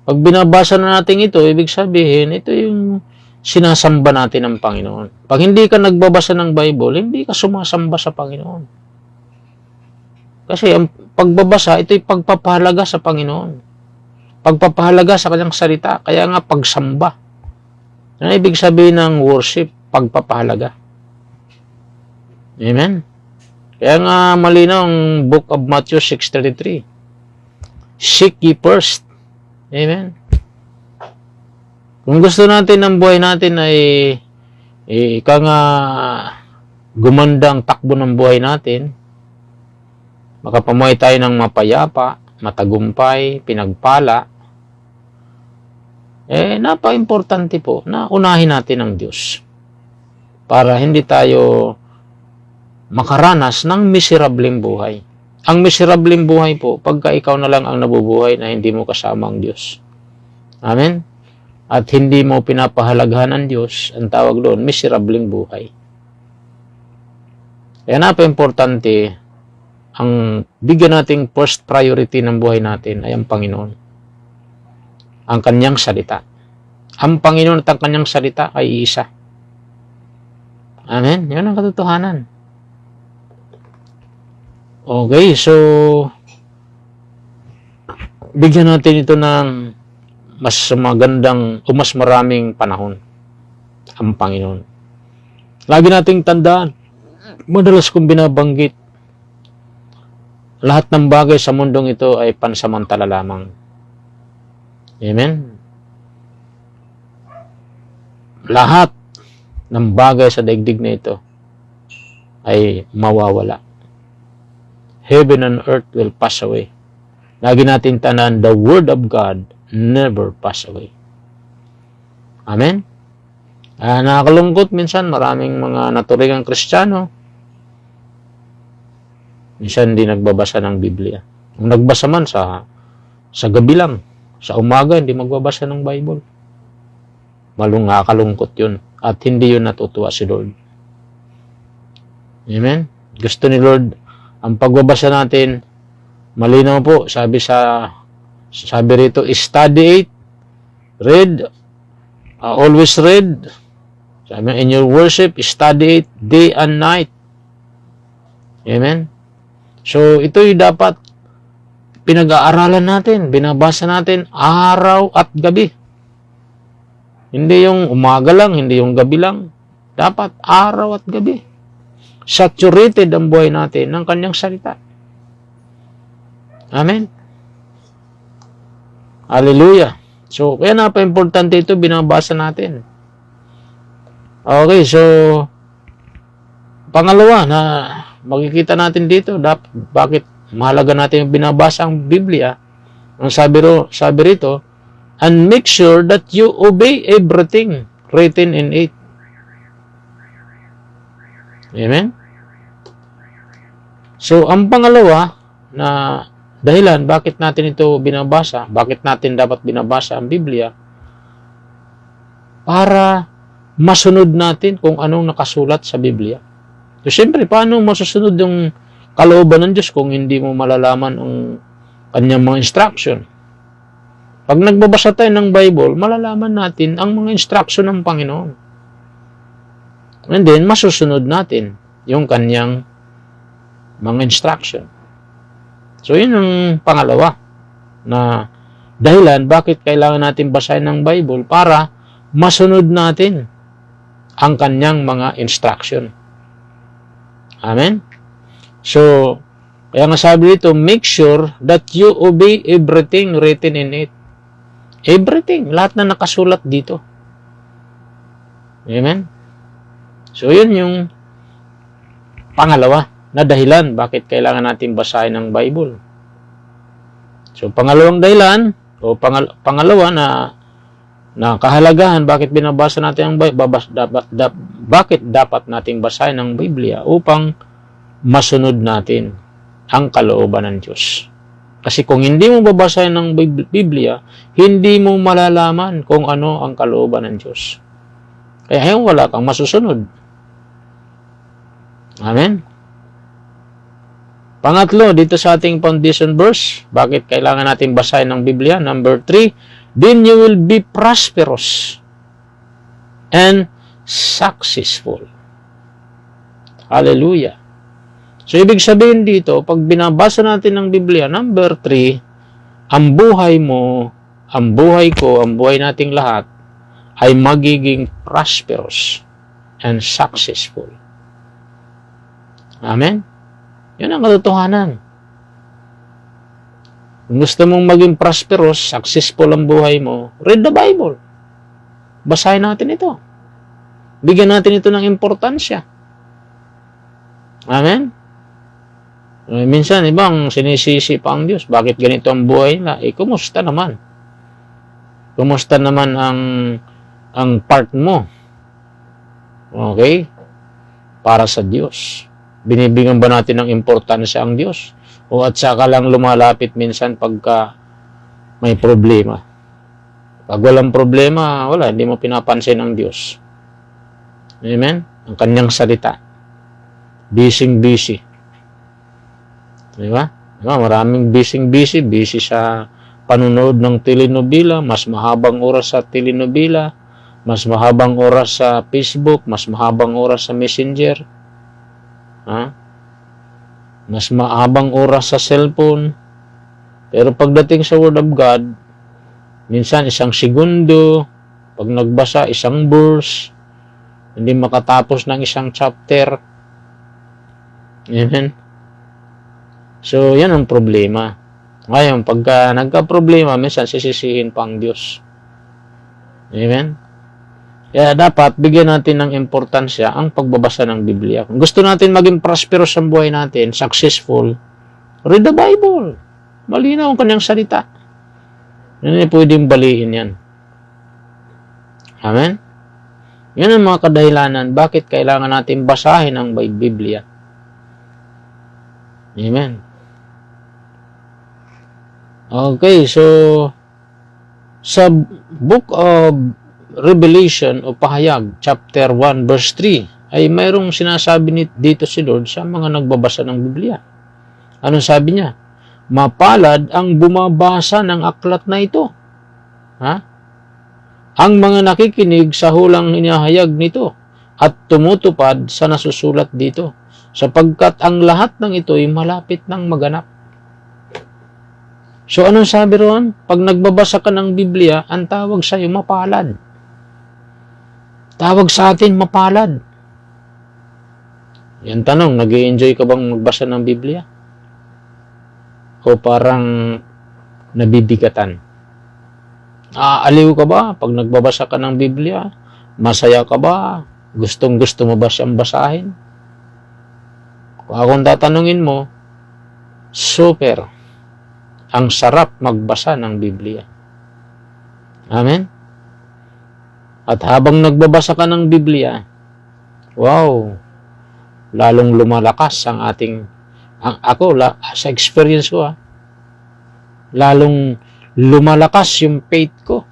pag binabasa na natin ito, ibig sabihin, ito yung sinasamba natin ng Panginoon. Pag hindi ka nagbabasa ng Bible, hindi ka sumasamba sa Panginoon. Kasi ang pagbabasa, ito ay pagpapahalaga sa Panginoon. Pagpapahalaga sa kanyang salita, kaya nga pagsamba. Ano ibig sabihin ng worship? Pagpapahalaga. Amen? Kaya nga malinaw ang book of Matthew 6:33. Seek ye first. Amen? Kung gusto natin ng buhay natin ay ika nga gumandang takbo ng buhay natin, makapamuhay tayo ng mapayapa, matagumpay, pinagpala, napaka-importante po na unahin natin ang Diyos para hindi tayo makaranas ng miserableng buhay. Ang miserableng buhay po, pagka ikaw na lang ang nabubuhay na hindi mo kasama ang Diyos. Amen? At hindi mo pinapahalagahan ang Diyos, ang tawag doon, miserableng buhay. Kaya napaka-importante, ang bigyan nating first priority ng buhay natin ay ang Panginoon. Ang kanyang salita. Ang Panginoon at ang kanyang salita ay isa. Amen? Yan ang katotohanan. Okay, so bigyan natin ito ng mas magandang o mas maraming panahon. Ang Panginoon. Lagi nating tandaan, madalas kong binabanggit, lahat ng bagay sa mundong ito ay pansamantala lamang. Amen? Lahat ng bagay sa daigdig na ito ay mawawala. Heaven and earth will pass away. Lagi natin tandaan, the word of God never pass away. Amen? Nakakalungkot minsan, maraming mga naturingang Kristiyano, minsan hindi nagbabasa ng Biblia. Kung nagbasa man sa gabi lang, sa umaga, hindi magbabasa ng Bible. Nakakalungkot yun. At hindi yun natutuwa si Lord. Amen? Gusto ni Lord, ang pagbabasa natin, malinaw po, sabi rito, study it, read, always read. Sabi in your worship, study it day and night. Amen? So, ito'y dapat pinag-aaralan natin, binabasa natin araw at gabi. Hindi yung umaga lang, hindi yung gabi lang. Dapat araw at gabi. Saturated ang buhay natin ng kanyang salita. Amen? Hallelujah. So, kaya napaka-importante ito, binabasa natin. Okay, so, pangalawa na makikita natin dito, bakit mahalaga natin yung binabasa ang Biblia. Ang sabi rito, and make sure that you obey everything written in it. Amen? So, ang pangalawa na dahilan bakit natin ito binabasa, bakit natin dapat binabasa ang Biblia, para masunod natin kung anong nakasulat sa Biblia. So, siyempre, paano masusunod yung kalooban ng Diyos kung hindi mo malalaman ang kanyang mga instruction? Pag nagbabasa tayo ng Bible, malalaman natin ang mga instruction ng Panginoon. And then, masusunod natin yung kanyang mga instruction. So, yun ang pangalawa na dahilan bakit kailangan natin basahin ng Bible para masunod natin ang kanyang mga instruction. Amen? So, kaya nga sabi dito, make sure that you obey everything written in it. Everything. Lahat na nakasulat dito. Amen? So, yun yung pangalawa na dahilan bakit kailangan natin basahin ng Bible. So, pangalawang dahilan, o pangalawa na kahalagahan bakit binabasa natin ang Bible, bakit dapat nating basahin ang Biblia upang masunod natin ang kalooban ng Diyos. Kasi kung hindi mo babasahin ng Biblia, hindi mo malalaman kung ano ang kalooban ng Diyos. Kaya ngayon wala kang masusunod. Amen? Pangatlo, dito sa ating foundation verse, bakit kailangan natin basahin ng Biblia? Number 3, then you will be prosperous and successful. Hallelujah. So, ibig sabihin dito, pag binabasa natin ng Biblia, number 3, ang buhay mo, ang buhay ko, ang buhay nating lahat, ay magiging prosperous and successful. Amen? Yan ang katotohanan. Kung gusto mong maging prosperous, successful ang buhay mo, read the Bible. Basahin natin ito. Bigyan natin ito ng importansya. Amen? Minsan, ibang sinisisi pa ang Diyos. Bakit ganito ang buhay nila? Kumusta naman? Kumusta naman ang part mo? Okay? Para sa Diyos. Binibigyan ba natin ng importansya ang Diyos? O at saka lang lumalapit minsan pagka may problema? Pag walang problema, wala, hindi mo pinapansin ang Diyos. Amen? Ang kanyang salita. Busy. Di ba? Maraming busy sa panunood ng telenovela, mas mahabang oras sa telenovela, mas mahabang oras sa Facebook, mas mahabang oras sa Messenger, mas mahabang oras sa cellphone. Pero pagdating sa Word of God, minsan 1 segundo, pag nagbasa 1 verse, hindi makatapos ng 1 chapter. Amen? So, yan ang problema. Ngayon, pagka nagka-problema, minsan sisisihin pa ang Diyos. Amen? Kaya dapat bigyan natin ng importansya ang pagbabasa ng Biblia. Kung gusto natin maging prosperous sa buhay natin, successful, read the Bible. Malinaw ang kanyang salita. Hindi pwedeng baliin yan. Amen? Yan ang mga kadahilanan bakit kailangan natin basahin ang Biblia. Amen. Okay, so sa Book of Revelation o Pahayag, chapter 1, verse 3, ay mayroong sinasabi dito si Lord sa mga nagbabasa ng Biblia. Anong sabi niya? Mapalad ang bumabasa ng aklat na ito. Ang mga nakikinig sa hulang inihayag nito at tumutupad sa nasusulat dito, sapagkat ang lahat ng ito ay malapit ng maganap. So, anong sabi roon? Pag nagbabasa ka ng Biblia, ang tawag sa iyo mapalad. Tawag sa atin mapalad. Yan tanong, nag-i-enjoy ka bang magbasa ng Biblia? O parang nabibigatan? Aaliw ka ba pag nagbabasa ka ng Biblia? Masaya ka ba? Gustong-gusto mo ba siyang basahin? Kung akong tatanungin mo, super. Ang sarap magbasa ng Biblia. Amen? At habang nagbabasa ka ng Biblia, wow, lalong lumalakas ang ating, sa experience ko, lalong lumalakas yung faith ko.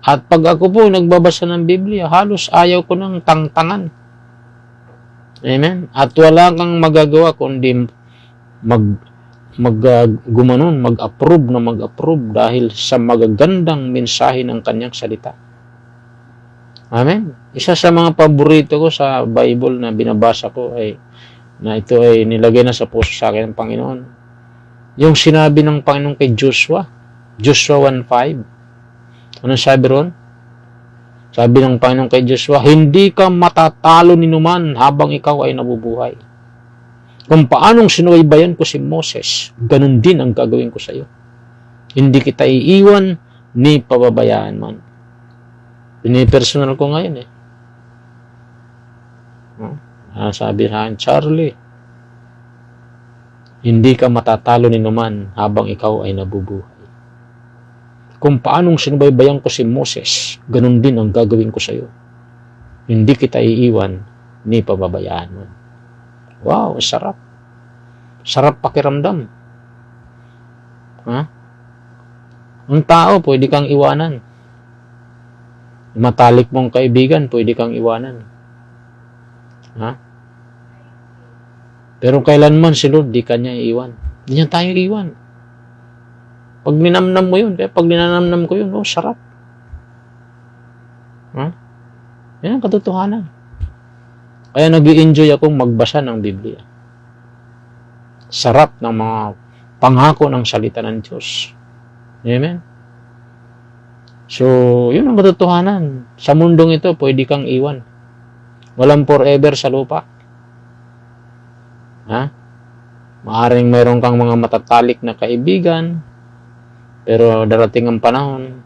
At pag ako po nagbabasa ng Biblia, halos ayaw ko ng tangtangan. Amen? At wala kang magagawa kundi gumanon, mag-approve dahil sa magagandang mensahe ng kanyang salita. Amen? Isa sa mga paborito ko sa Bible na binabasa ko ay na ito ay nilagay na sa puso sa akin ng Panginoon. Yung sinabi ng Panginoon kay Joshua 1:5. Anong sabi ron? Sabi ng Panginoon kay Joshua, hindi ka matatalo ni numan habang ikaw ay nabubuhay. Kung paanong sinubaybayan ko si Moses, ganun din ang gagawin ko sa iyo. Hindi kita iiwan ni pababayaan man. Pinipersonal ko ngayon eh. Sabi sa akin, Charlie, hindi ka matatalo ni numan habang ikaw ay nabubuhay. Kung paanong sinubaybayan ko si Moses, ganun din ang gagawin ko sa iyo. Hindi kita iiwan ni pababayaan mo. Wow, sarap. Sarap pakiramdam. Ang tao, pwede kang iwanan. Matalik mong kaibigan, pwede kang iwanan. Pero kailanman si Lord, di kanya iiwan. Hindi niya tayo iiwan. Pag ninamnam mo yun, kaya pag ninanamnam ko yun, sarap. Yan ang katotohanan. Kaya nag-i-enjoy akong magbasa ng Biblia. Sarap ng mga pangako ng salita ng Diyos. Amen? So, yun ang katotohanan. Sa mundong ito, pwede kang iwan. Walang forever sa lupa. Maaring mayroon kang mga matatalik na kaibigan, pero darating ang panahon,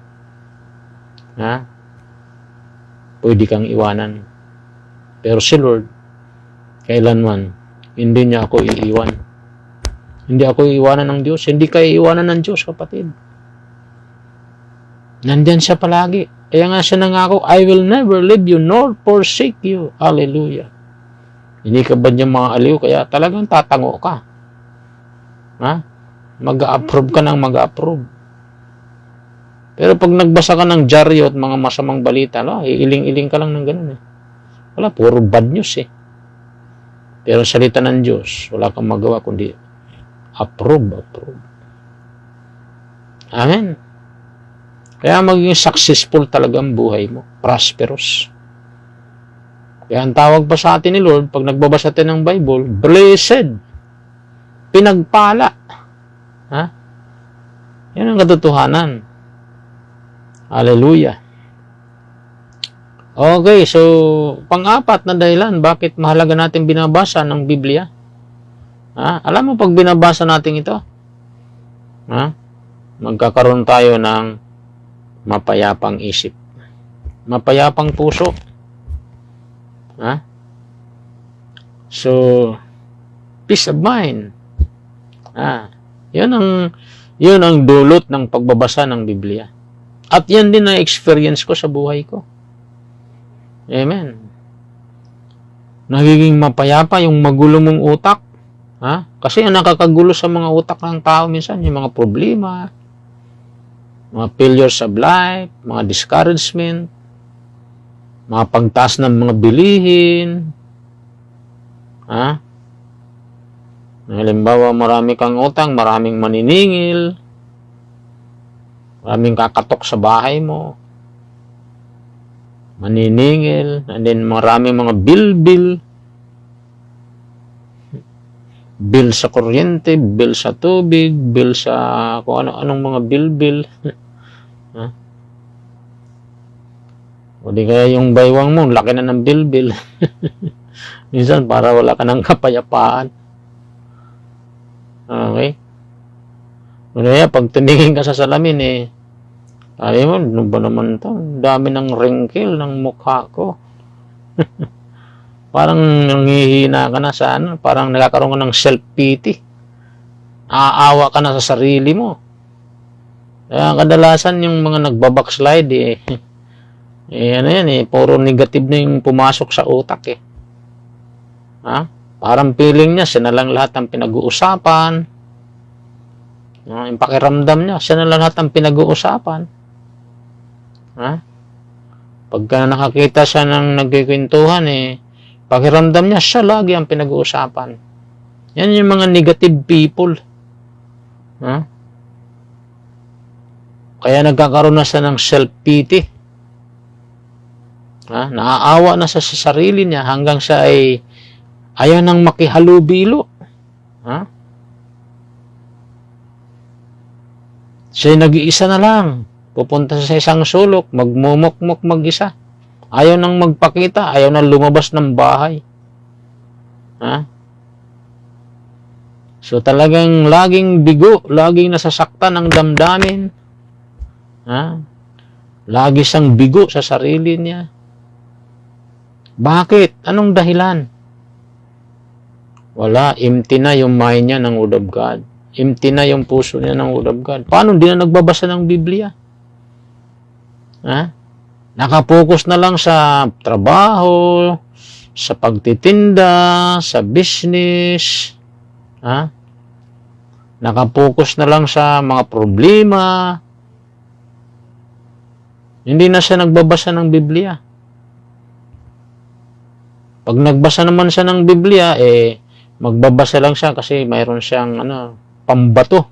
pwede kang iwanan. Pero si Lord, kailanman, hindi niya ako iiwan. Hindi ako iiwanan ng Diyos. Hindi kayo iiwanan ng Diyos, kapatid. Nandyan siya palagi. Kaya nga siya nangako, I will never leave you nor forsake you. Hallelujah. Hindi ka ba niya mga aliw? Kaya talagang tatango ka. Mag-a-approve ka ng mag-a-approve. Pero pag nagbasa ka ng dyaryo at mga masamang balita, iiling-iling ka lang ng ganun eh. Wala, puro bad news eh. Pero salita ng Diyos, wala kang magawa kundi approve. Amen. Kaya maging successful talaga ang buhay mo. Prosperous. Kaya ang tawag pa sa atin ni Lord, pag nagbabasa tayo ng Bible, blessed. Pinagpala. Yan ang katotohanan. Hallelujah. Okay, so pang-apat na dahilan bakit mahalaga natin binabasa ng Biblia. Alam mo pag binabasa natin ito, magkakaroon tayo ng mapayapang isip. Mapayapang puso. So, peace of mind. Yun ang dulot ng pagbabasa ng Biblia. At yan din na experience ko sa buhay ko. Amen. Nagiging mapayapa yung magulo mong utak. Kasi ang nakakagulo sa mga utak ng tao minsan, yung mga problema, mga failures of life, mga discouragement, mga pagtaas ng mga bilihin. Halimbawa, marami kang utang, maraming maniningil, maraming kakatok sa bahay mo, maniningil, and then maraming mga bill sa kuryente, bill sa tubig, bill sa kung ano-anong mga bill. O di kaya yung baywang mo, laki na ng bill. Minsan para wala ka ng kapayapaan. Okay? Kaya pag tumingin ka sa salamin ay mo, ano ba naman ito? Dami ng wrinkle ng mukha ko. Parang nanghihina ka na sa parang nagkakaroon ka ng self-pity. Aawa ka na sa sarili mo. Kaya kadalasan yung mga nagbabackslide puro negative na yung pumasok sa utak Parang feeling niya, siya na lang lahat ang pinag-uusapan. Yung pakiramdam niya, siya na lang lahat ang pinag-uusapan. Ha? Pagka nakakita siya ng nagkikwentuhan, pakiramdam niya, siya lagi ang pinag-uusapan. Yan yung mga negative people. Ha? Kaya nagkakaroon na siya ng self-pity. Ha? Naaawa na siya sa sarili niya hanggang siya ay ayaw nang makihalubilo. Ha? Siya nag-iisa na lang. Pupunta sa isang sulok, magmumukmuk mag-isa. Ayaw nang magpakita, ayaw nang lumabas ng bahay. Ha? So talagang laging bigo, laging nasasaktan ang damdamin. Ha? Lagi siyang bigo sa sarili niya. Bakit? Anong dahilan? Wala, empty na yung mind niya ng Word of God. Empty na yung puso niya ng Word of God. Paano hindi na nagbabasa ng Biblia? Ha? Nakapokus na lang sa trabaho, sa pagtitinda, sa business. Ha? Nakapokus na lang sa mga problema. Hindi na siya nagbabasa ng Biblia. Pag nagbasa naman siya ng Biblia, magbabasa lang siya kasi mayroon siyang pambato.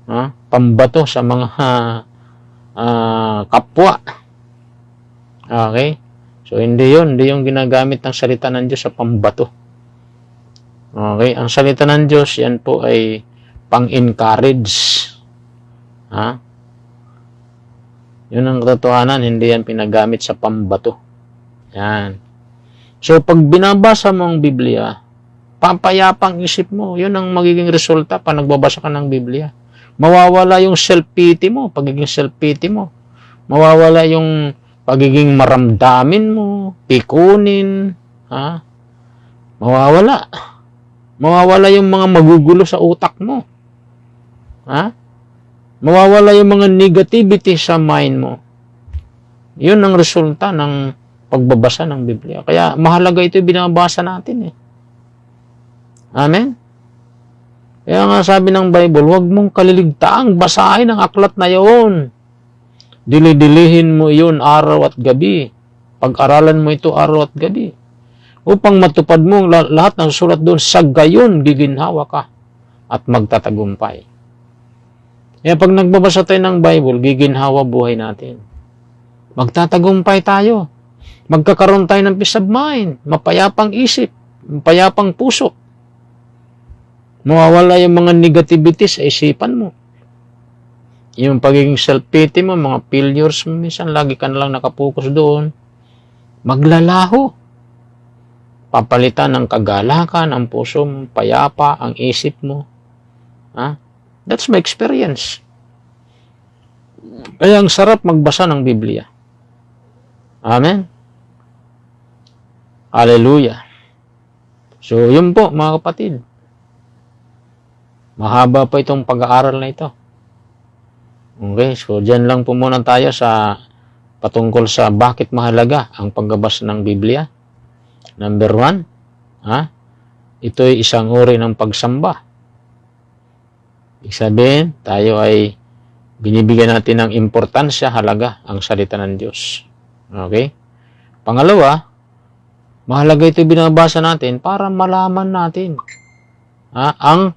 Ha? Pambato sa mga kapwa. Okay? So, hindi yung ginagamit ng salita ng Diyos sa pambato. Okay? Ang salita ng Diyos, yan po ay pang-encourage. Ha? Yun ang katotohanan, hindi yan pinagamit sa pambato. Yan. So, pag binabasa mo ang Biblia, papayapang isip mo. Yun ang magiging resulta pag nagbabasa ka ng Biblia. Mawawala yung self-pity mo, pagiging self-pity mo. Mawawala yung pagiging maramdamin mo, pikunin, ha? Mawawala. Mawawala yung mga magugulo sa utak mo. Ha? Mawawala yung mga negativity sa mind mo. Yun ang resulta ng pagbabasa ng Biblia. Kaya mahalaga ito yung binabasa natin. Amen? Kaya nga sabi ng Bible, huwag mong kaliligtaang basahin ang aklat na yun. Dili-dilihin mo yun araw at gabi. Pag-aralan mo ito araw at gabi. Upang matupad mo lahat ng sulat doon, sa gayon giginhawa ka at magtatagumpay. Kaya pag nagbabasa tayo ng Bible, giginhawa buhay natin. Magtatagumpay tayo. Magkakaroon tayo ng peace of mind, mapayapang isip, mapayapang puso. Mawawala yung mga negativity sa isipan mo. Yung pagiging self-pity mo, mga failures mo, minsan lagi ka na lang nakapokus doon. Maglalaho. Papalitan ng kagalakan, ang puso mo, payapa, ang isip mo. Ha? That's my experience. Kaya ang sarap magbasa ng Biblia. Amen? Hallelujah. So, yun po, mga kapatid. Mahaba pa itong pag-aaral na ito. Okay, so dyan lang po muna tayo sa patungkol sa bakit mahalaga ang pagbabasa ng Biblia. Number 1, ito ay isang uri ng pagsamba. Ibig sabihin, tayo ay binibigyan natin ng importansya, halaga ang salita ng Diyos. Okay? Pangalawa, mahalaga ito binabasa natin para malaman natin ang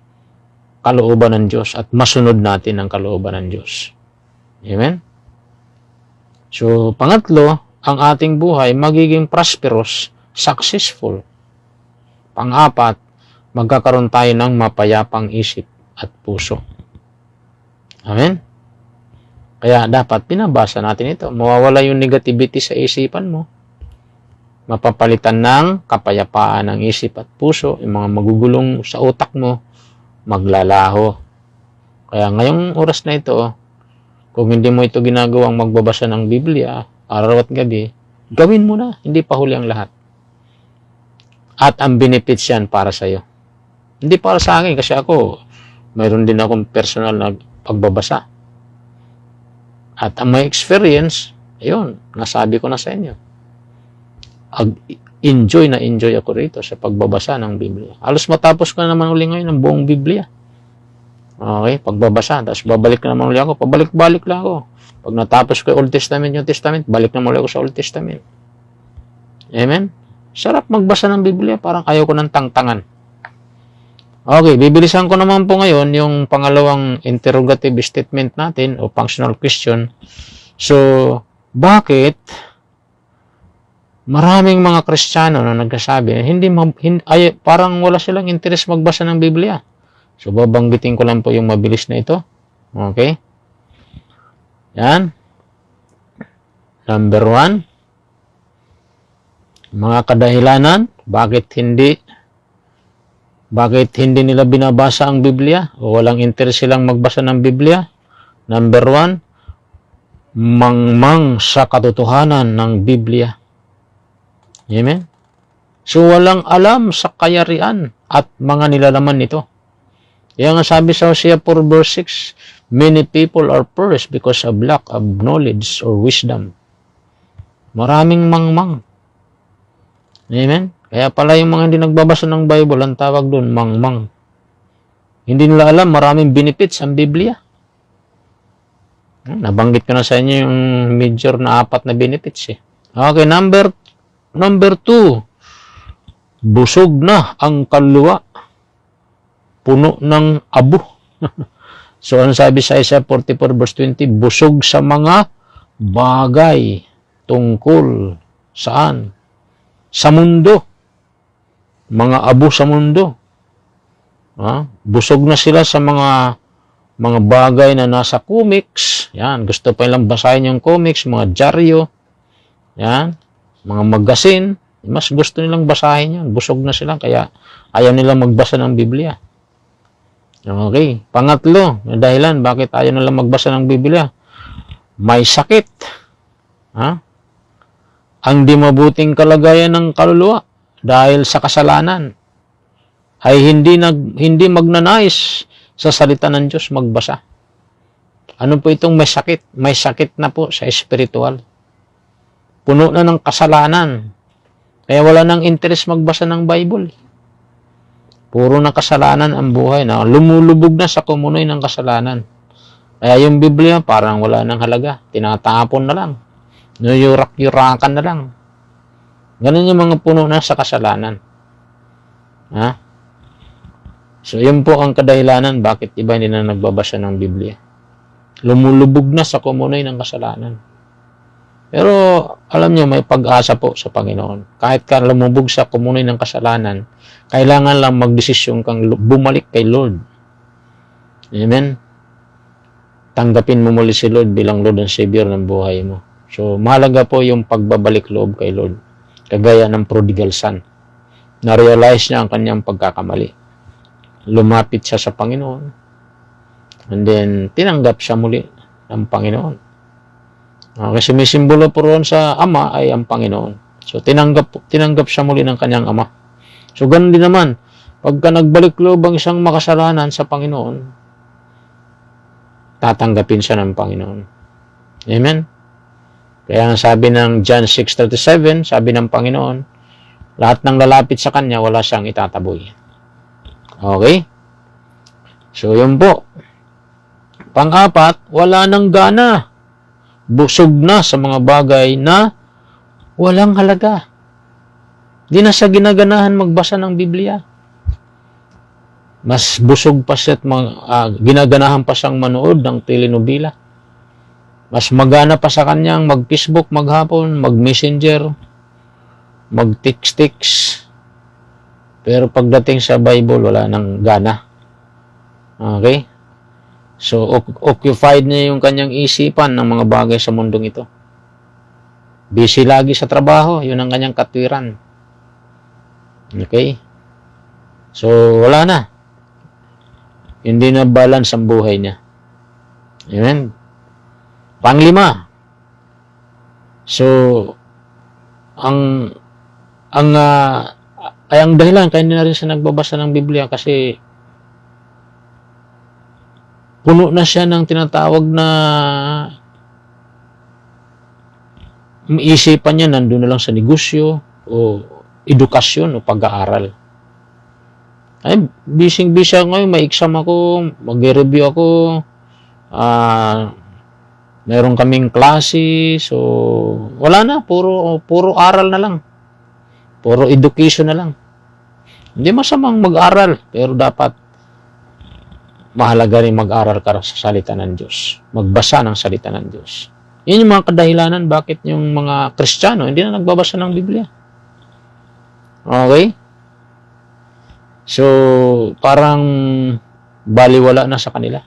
kalooban ng Diyos at masunod natin ang kalooban ng Diyos. Amen? So, pangatlo, ang ating buhay magiging prosperous, successful. Pang-apat, magkakaroon tayo ng mapayapang isip at puso. Amen? Kaya dapat pinabasa natin ito. Mawawala yung negativity sa isipan mo. Mapapalitan ng kapayapaan ng isip at puso. Yung mga magugulong sa utak mo, maglalaho. Kaya ngayong oras na ito, kung hindi mo ito ginagawang magbabasa ng Biblia, araw at gabi, gawin mo na. Hindi pa huli ang lahat. At ang benefits yan para sa iyo. Hindi para sa akin kasi ako, mayroon din akong personal na pagbabasa. At ang my experience, ayun, nasabi ko na sa inyo. Enjoy ako rito sa pagbabasa ng Biblia. Halos matapos ko na naman uli ngayon ang buong Biblia. Okay, pagbabasa, tapos babalik na naman ulit ako, pabalik-balik lang ako. Pag natapos ko yung Old Testament, New Testament, balik na muli ako sa Old Testament. Amen? Sarap magbasa ng Biblia, parang ayaw ko ng tangtangan. Okay, bibilisan ko naman po ngayon yung pangalawang interrogative statement natin o functional question. So, bakit maraming mga Kristiyano na nagsasabi, parang wala silang interes magbasa ng Biblia? So, babanggitin ko lang po yung mabilis na ito. Okay? Yan. Number 1. Mga kadahilanan, bakit hindi nila binabasa ang Biblia o walang interes silang magbasa ng Biblia? Number 1, mangmang sa katotohanan ng Biblia. Amen? So, walang alam sa kayarian at mga nilalaman nito. Kaya nga sabi sa Hosea 4 verse 6, many people are perished because of lack of knowledge or wisdom. Maraming mangmang. Amen? Kaya pala yung mga hindi nagbabasa ng Bible, ang tawag doon, mangmang. Hindi nila alam, maraming benefits ang Biblia. Nabanggit ko na sa inyo yung major na 4 na benefits eh. Okay, number 2. Busog na ang kaluluwa. Puno ng abo. So, ano sabi sa Isaiah 44 verse 20? Busog sa mga bagay tungkol saan? Sa mundo. Mga abo sa mundo. Busog na sila sa mga bagay na nasa comics. Yan, gusto pa nilang basahin yung comics, mga dyaryo. Yan, mga magazine. Mas gusto nilang basahin yan. Busog na sila, kaya ayaw nilang magbasa ng Biblia. Okay. Pangatlo, na dahilan bakit ayaw nilang magbasa ng Biblia. May sakit. Ang di mabuting kalagayan ng kaluluwa dahil sa kasalanan ay hindi magnanais sa salita ng Diyos magbasa. Ano po itong may sakit? May sakit na po sa espiritual. Puno na ng kasalanan. Kaya wala nang interest magbasa ng Bible. Puro na kasalanan ang buhay na lumulubog na sa kumunoy ng kasalanan. Kaya yung Biblia parang wala nang halaga. Tinatapon na lang. Nuyurak-yurakan na lang. Ganun yung mga puno na sa kasalanan. So, yun po ang kadahilanan bakit iba hindi na nagbabasa ng Biblia. Lumulubog na sa kumunoy ng kasalanan. Pero, alam nyo, may pag-asa po sa Panginoon. Kahit ka lumubog sa kumunoy ng kasalanan, kailangan lang magdesisyon kang bumalik kay Lord. Amen? Tanggapin mo muli si Lord bilang Lord and Savior ng buhay mo. So, mahalaga po yung pagbabalik loob kay Lord. Kagaya ng prodigal son. Na-realize niya ang kanyang pagkakamali. Lumapit siya sa Panginoon. And then, tinanggap siya muli ng Panginoon. Kasi may simbolo po roon sa Ama ay ang Panginoon. So, tinanggap siya muli ng kanyang Ama. So, ganun din naman. Pagka nagbalik loob ang isang makasalanan sa Panginoon, tatanggapin siya ng Panginoon. Amen? Kaya sabi ng John 6:37, sabi ng Panginoon, lahat ng lalapit sa Kanya, wala siyang itataboy. Okay? So, yun po. Pang-apat, wala nang gana. Busog na sa mga bagay na walang halaga. Di na siya ginaganahan magbasa ng Biblia. Mas busog pa siya at ginaganahan pa siyang manood ng telenovela. Mas magana pa sa kanyang mag-Facebook, maghapon, mag-messenger, mag-text. Pero pagdating sa Bible, wala nang gana. Okay? So, occupied niya yung kanyang isipan ng mga bagay sa mundong ito. Busy lagi sa trabaho, yun ang kanyang katwiran. Okay? So, wala na. Hindi na balance ang buhay niya. Amen? Panglima. So, ang dahilan kaya hindi na rin siya nagbabasa ng Biblia kasi puno na siya ng tinatawag na isipan niya nandun na lang sa negosyo o edukasyon o pag-aaral. Ay, busy ako ngayon. May exam ako. Mag-review ako. Meron kaming klase. So, wala na. Puro aral na lang. Puro education na lang. Hindi masamang mag-aral. Pero dapat mahalaga rin mag-aral ka sa salita ng Diyos. Magbasa ng salita ng Diyos. Yun yung mga kadahilanan bakit yung mga Kristiyano hindi na nagbabasa ng Biblia. Okay? So, parang baliwala na sa kanila.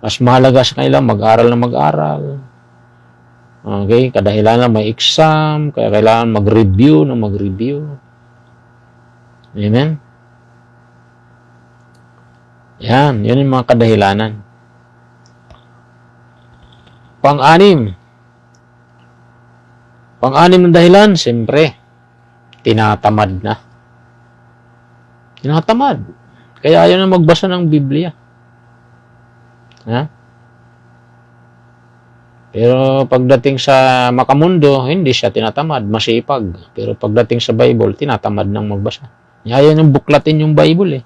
Mas mahalaga sa kanila mag-aral na mag-aral. Okay? Kadahilanan may exam, kaya kailangan mag-review na mag-review. Amen? Yan, yun yung mga kadahilanan. Pang-anim na dahilan, siyempre, tinatamad na. Tinatamad. Kaya ayaw na magbasa ng Biblia. Ha? Pero pagdating sa makamundo, hindi siya tinatamad, masipag. Pero pagdating sa Bible, tinatamad nang magbasa. Ayaw niyang buklatin yung Bible eh.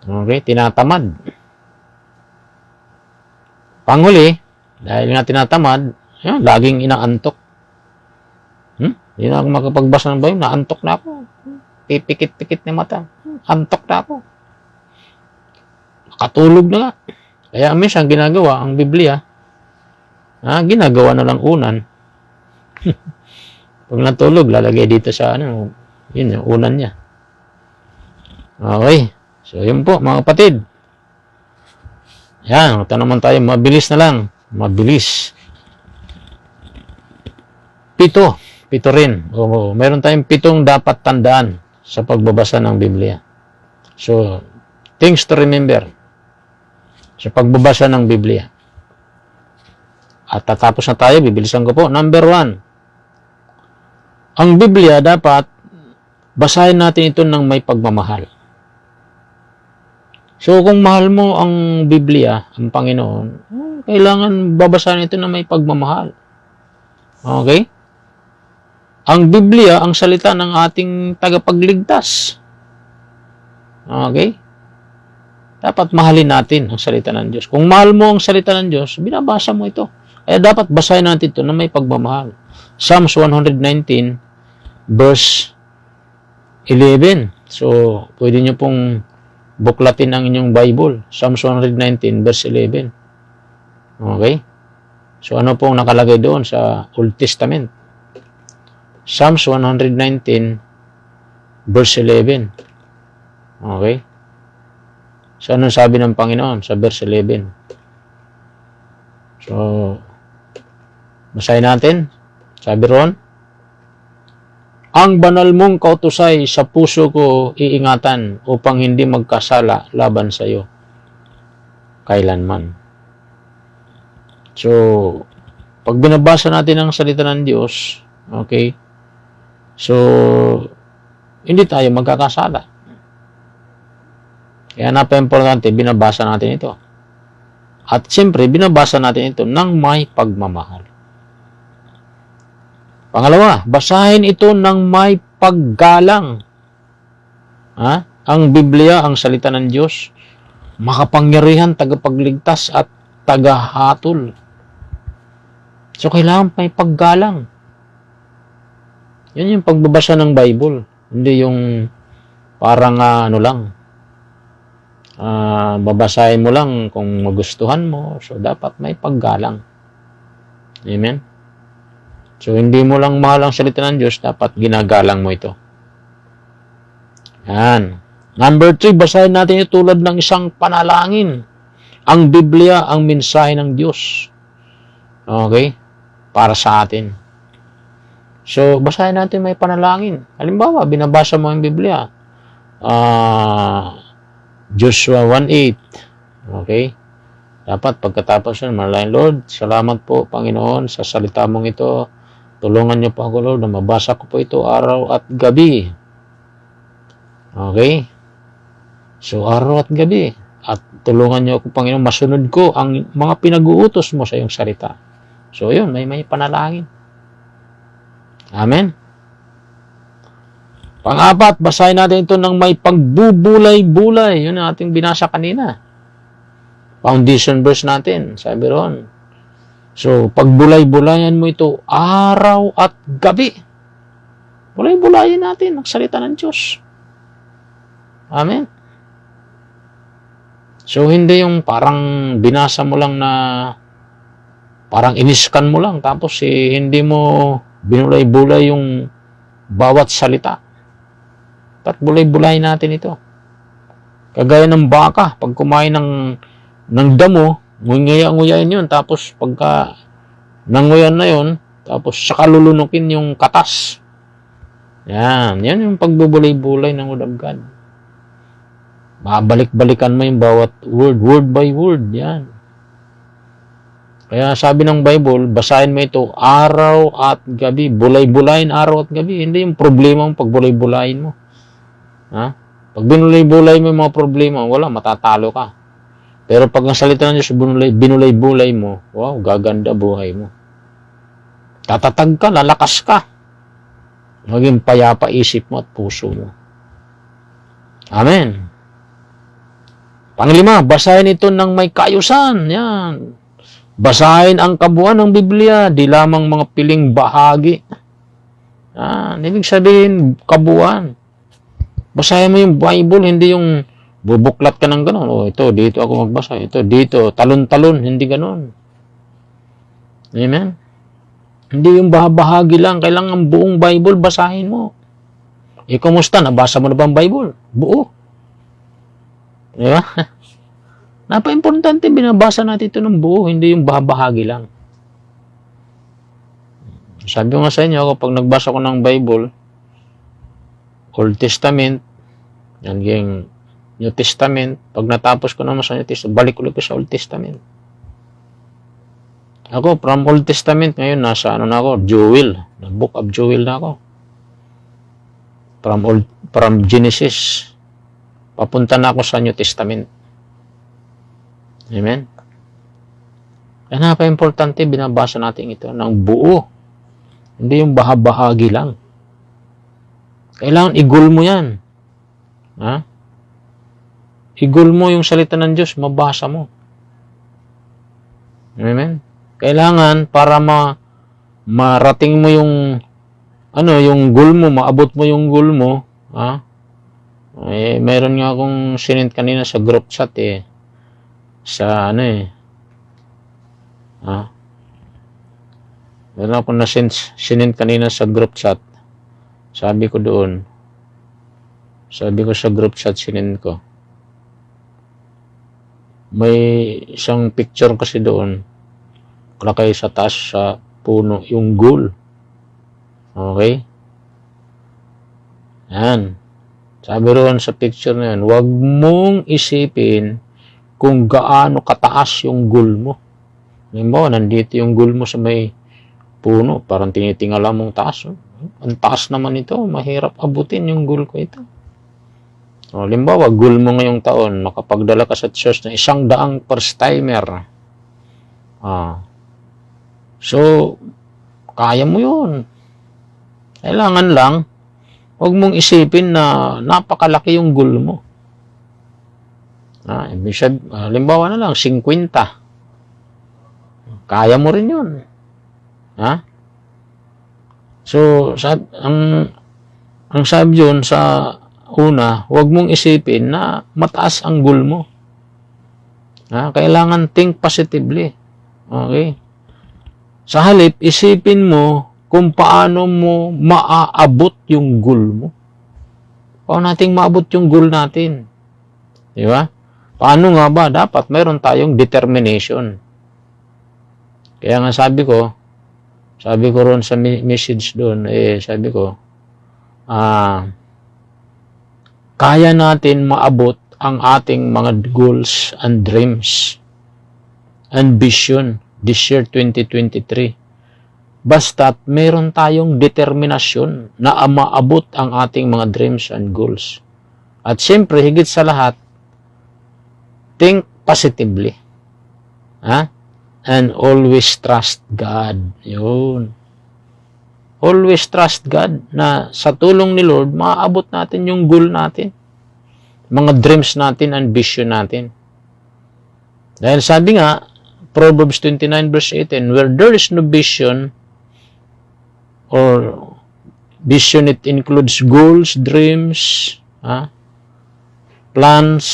Okay, tinatamad. Panghuli, dahil nga tinatamad, yun, laging inaantok. Hindi na ako makapagbasa ng Bible, naantok na ako. Pipikit-pikit na mata. Antok na ako. Nakatulog na nga. Kaya minsan ginagawa ang Biblia, ginagawa na lang unan. Pag natulog, lalagay dito sa yun yung unan niya. Okay. So, yun po, mga kapatid. Yan, ito naman tayo. Mabilis na lang. Mabilis. 7 rin. Meron tayong 7 dapat tandaan sa pagbabasa ng Biblia. So, things to remember sa pagbabasa ng Biblia. At tatapos na tayo, bibilisan ko po. Number 1. Ang Biblia dapat basahin natin ito ng may pagmamahal. So, kung mahal mo ang Biblia, ang Panginoon, kailangan babasahin ito ng may pagmamahal. Okay? Ang Biblia, ang salita ng ating tagapagligtas. Okay? Dapat mahalin natin ang salita ng Diyos. Kung mahal mo ang salita ng Diyos, binabasa mo ito. Kaya dapat basahin natin ito ng may pagmamahal. Psalms 119, verse 11. So, pwede nyo pong buklatin ang inyong Bible. Psalms 119, verse 11. Okay? So, ano pong nakalagay doon sa Old Testament? Psalms 119, verse 11. Okay? So, ano sabi ng Panginoon sa verse 11? So, basahin natin. Sabi roon, ang banal mong kautusay sa puso ko iingatan upang hindi magkasala laban sa iyo kailanman. So, pag binabasa natin ang salita ng Diyos, okay, so, hindi tayo magkakasala. Kaya napaka-importante, binabasa natin ito. At siyempre, binabasa natin ito ng may pagmamahal. Pangalawa, basahin ito ng may paggalang. Ang Biblia, ang salita ng Diyos, makapangyarihan, tagapagligtas at tagahatol. So, kailangan may paggalang. Yan yung pagbabasa ng Bible. Hindi yung parang babasahin mo lang kung magustuhan mo. So, dapat may paggalang. Amen? So, hindi mo lang mahal ang salita ng Diyos, dapat ginagalang mo ito. Yan. Number 3, basahin natin ito tulad ng isang panalangin. Ang Biblia, ang mensahe ng Diyos. Okay? Para sa atin. So, basahin natin may panalangin. Halimbawa, binabasa mo ang Biblia. Joshua 1:8. Okay? Dapat pagkatapos nun, manalangin, Lord, salamat po, Panginoon, sa salita mong ito. Tulungan niyo po ako, Lord, na mabasa ko po ito araw at gabi. Okay? So, araw at gabi. At tulungan niyo ako, Panginoon, masunod ko ang mga pinag-uutos mo sa iyong salita. So, yun, may panalangin. Amen? Pang-apat, basahin natin ito ng may pagbubulay-bulay. Yun ang ating binasa kanina. Foundation verse natin, sabi ron. So, pagbulay-bulayan mo ito araw at gabi. Bulay-bulayan natin ang salita ng Diyos. Amen. So, hindi yung parang binasa mo lang na parang iniskan mo lang tapos hindi mo binulay-bulay yung bawat salita. At bulay-bulay natin ito. Kagaya ng baka, pag kumain ng damo, nguya-nguyain yun. Tapos pagka nanguyan na yun, tapos saka lulunukin yung katas. Yan yung pagbubulay-bulay ng Word of God. Babalik-balikan mo yung bawat word by word. Yan. Kaya sabi ng Bible, basahin mo ito araw at gabi. Bulay-bulayin araw at gabi. Hindi yung problema mo pag bulay-bulayin mo. Ha? Pag binulay-bulay mo yung mga problema, wala, matatalo ka. Pero pag ang salita ng Diyos, binulay-bulay mo, wow, gaganda buhay mo. Tatatag ka, lalakas ka. Maging payapa isip mo at puso mo. Amen. Panglima, basahin ito ng may kaayusan. Yan. Basahin ang kabuuan ng Biblia, di lamang mga piling bahagi. Yan. Ibig sabihin, kabuuan. Basahin mo yung Bible, hindi yung bubuklat ka ng gano'n. O, ito, dito ako magbasa. Ito, dito, talon-talon, hindi gano'n. Amen? Hindi yung bahagi lang. Kailangan buong Bible, basahin mo. Kumusta? Nabasa mo na ba ang Bible? Buo. Di ba? Napa-importante, binabasa natin ito ng buo, hindi yung bahagi lang. Sabi ko nga sa inyo, kapag nagbasa ko ng Bible, Old Testament, yan yung New Testament. Pag natapos ko naman sa New Testament, balik ulit ko sa Old Testament. Ako, from Old Testament, ngayon nasa Joel. The Book of Joel na ako. From Genesis, papunta na ako sa New Testament. Amen? Kaya napaka-importante, binabasa natin ito ng buo. Hindi yung bahagi lang. Kailangan igul mo yan. Ha? Igul mo yung salita ng Diyos, mabasa mo. Amen? Kailangan para marating mo yung yung goal mo, maabot mo yung goal mo, ha? Meron nga akong sinend kanina sa group chat sa meron akong sinend kanina sa group chat. Sabi ko sa group chat, sinend ko. May isang picture kasi doon, kalakay sa taas sa puno, yung goal. Okay? Yan. Sabi roon sa picture na yan, huwag mong isipin kung gaano kataas yung goal mo. Halimbawa, nandito yung goal mo sa may puno, parang tinitingala mong taas. Ang taas naman ito, mahirap abutin yung goal ko ito. Halimbawa, goal mo ngayong taon, makapagdala ka sa church ng 100 first timer. So, kaya mo yun. Kailangan lang, huwag mong isipin na napakalaki yung goal mo. Halimbawa na lang, 50. Kaya mo rin yun. So, ang sabi yun sa una, huwag mong isipin na mataas ang goal mo. Kailangan think positively. Okay? Sa halip, isipin mo kung paano mo maaabot yung goal mo. Paano nating maabot yung goal natin? Di ba? Paano nga ba? Dapat mayroon tayong determination. Kaya nga sabi ko ron sa message doon, sabi ko, kaya natin maabot ang ating mga goals and dreams and vision this year 2023. Basta't meron tayong determinasyon na maabot ang ating mga dreams and goals. At siyempre, higit sa lahat, think positively. And always trust God. Yun. always trust God na sa tulong ni Lord, maaabot natin yung goal natin. Mga dreams natin and vision natin. Dahil sabi nga, Proverbs 29 verse 18, where there is no vision, or vision, it includes goals, dreams, plans.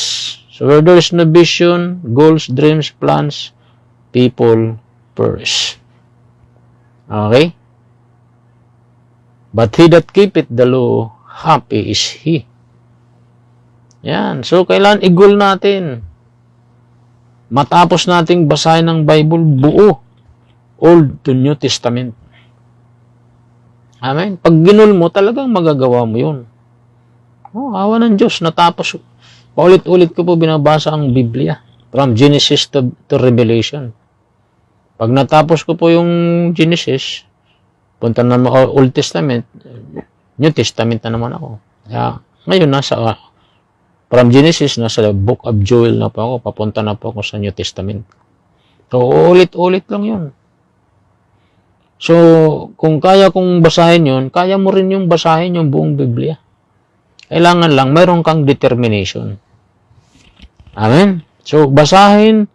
So where there is no vision, goals, dreams, plans, people perish. Okay? But he that keepeth the law, happy is he. Yan. So, kailan i-goal natin? Matapos nating basahin ng Bible buo, Old to New Testament. Amen? Pag ginul mo, talagang magagawa mo yun. Awa ng Diyos. Natapos. Paulit-ulit ko po binabasa ang Biblia. From Genesis to Revelation. Pag natapos ko po yung Genesis, punta na Old Testament, New Testament na naman ako. Kaya, ngayon, from Genesis, nasa Book of Joel na po ako, papunta na po ako sa New Testament. So, ulit-ulit lang yun. So, kung kaya kong basahin yun, kaya mo rin yung basahin yung buong Biblia. Kailangan lang, mayroon kang determination. Amen? So, basahin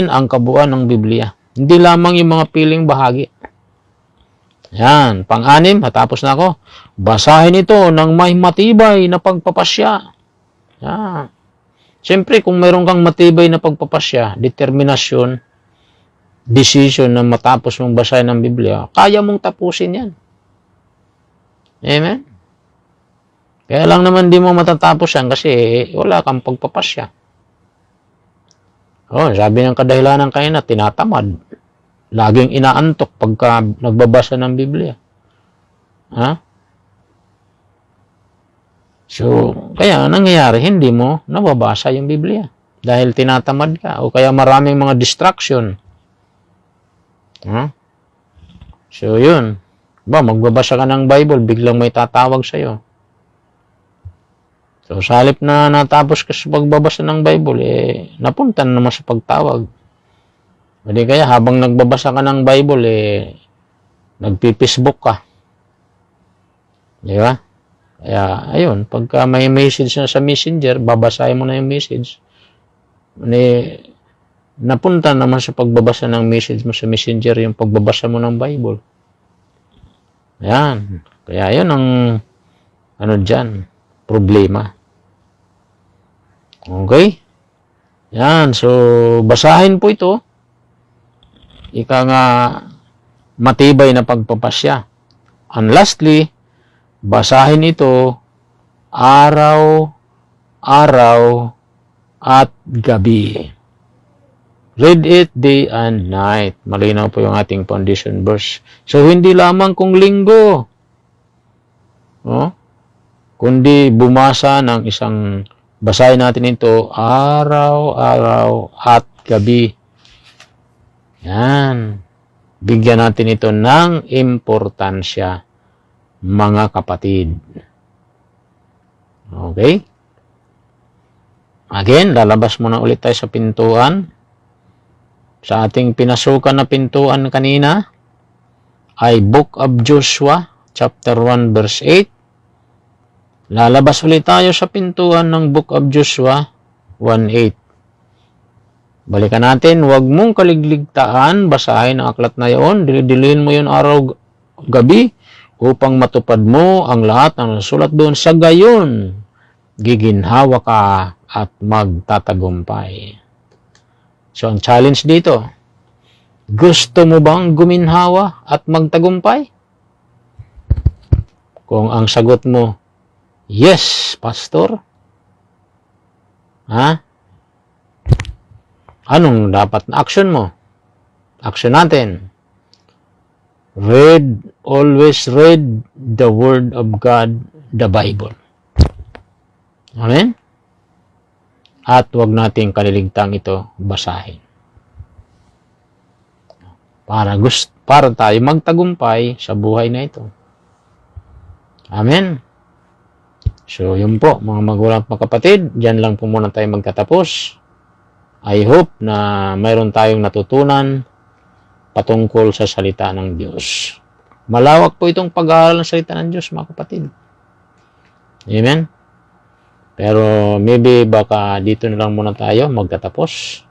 ang kabuuan ng Biblia. Hindi lamang yung mga piling bahagi. Yan, pang-anim, natapos na ako. Basahin ito ng may matibay na pagpapasya. Yan. Siyempre, kung mayroon kang matibay na pagpapasya, determinasyon, decision na matapos mong basahin ang Biblia, kaya mong tapusin yan. Amen? Kaya lang naman di mo matatapos yan kasi wala kang pagpapasya. Sabi ng kadahilanan kayo na tinatamad. Laging inaantok pagka nagbabasa ng Biblia. So, kaya nangyayari, hindi mo nababasa yung Biblia. Dahil tinatamad ka o kaya maraming mga distraction. So, yun. Magbabasa ka ng Bible, biglang may tatawag sa'yo. So, sa halip na natapos ka sa pagbabasa ng Bible, napunta na naman sa pagtawag. Hindi kaya habang nagbabasa ka ng Bible, nagpi-Facebook ka. Di ba? Kaya, ayun, pagka may message na sa Messenger, babasahin mo na yung message. Napunta naman sa pagbabasa ng message mo sa Messenger yung pagbabasa mo ng Bible. Ayan. Kaya yun ang dyan, problema. Okay? Yan. So, basahin po ito. Ika nga matibay na pagpapasya. And lastly, basahin ito araw at gabi. Read it day and night. Malinaw po yung ating foundation verse. So, hindi lamang kung linggo. Kundi bumasa ng basahin natin ito araw at gabi. Yan. Bigyan natin ito ng importansya, mga kapatid. Okay? Again, lalabas muna ulit tayo sa pintuan. Sa ating pinasukan na pintuan kanina ay Book of Joshua, chapter 1, verse 8. Lalabas ulit tayo sa pintuan ng Book of Joshua 1:8. Balikan natin, huwag mong kaligligtaan, basahin ang aklat na yon, dilin mo yon araw-gabi upang matupad mo ang lahat ng nasulat doon. Sa gayon, giginhawa ka at magtatagumpay. So, ang challenge dito, gusto mo bang guminhawa at magtagumpay? Kung ang sagot mo, yes, Pastor. Anong dapat na action mo? Action natin. Always read the Word of God, the Bible. Amen? At huwag nating kaliligtang ito basahin. Para tayo magtagumpay sa buhay na ito. Amen? So, yun po, mga magulang at mga kapatid, dyan lang po muna tayo magtatapos. I hope na mayroon tayong natutunan patungkol sa salita ng Diyos. Malawak po itong pag-aaral ng salita ng Diyos, mga kapatid. Amen? Pero maybe baka dito na lang muna tayo magtatapos.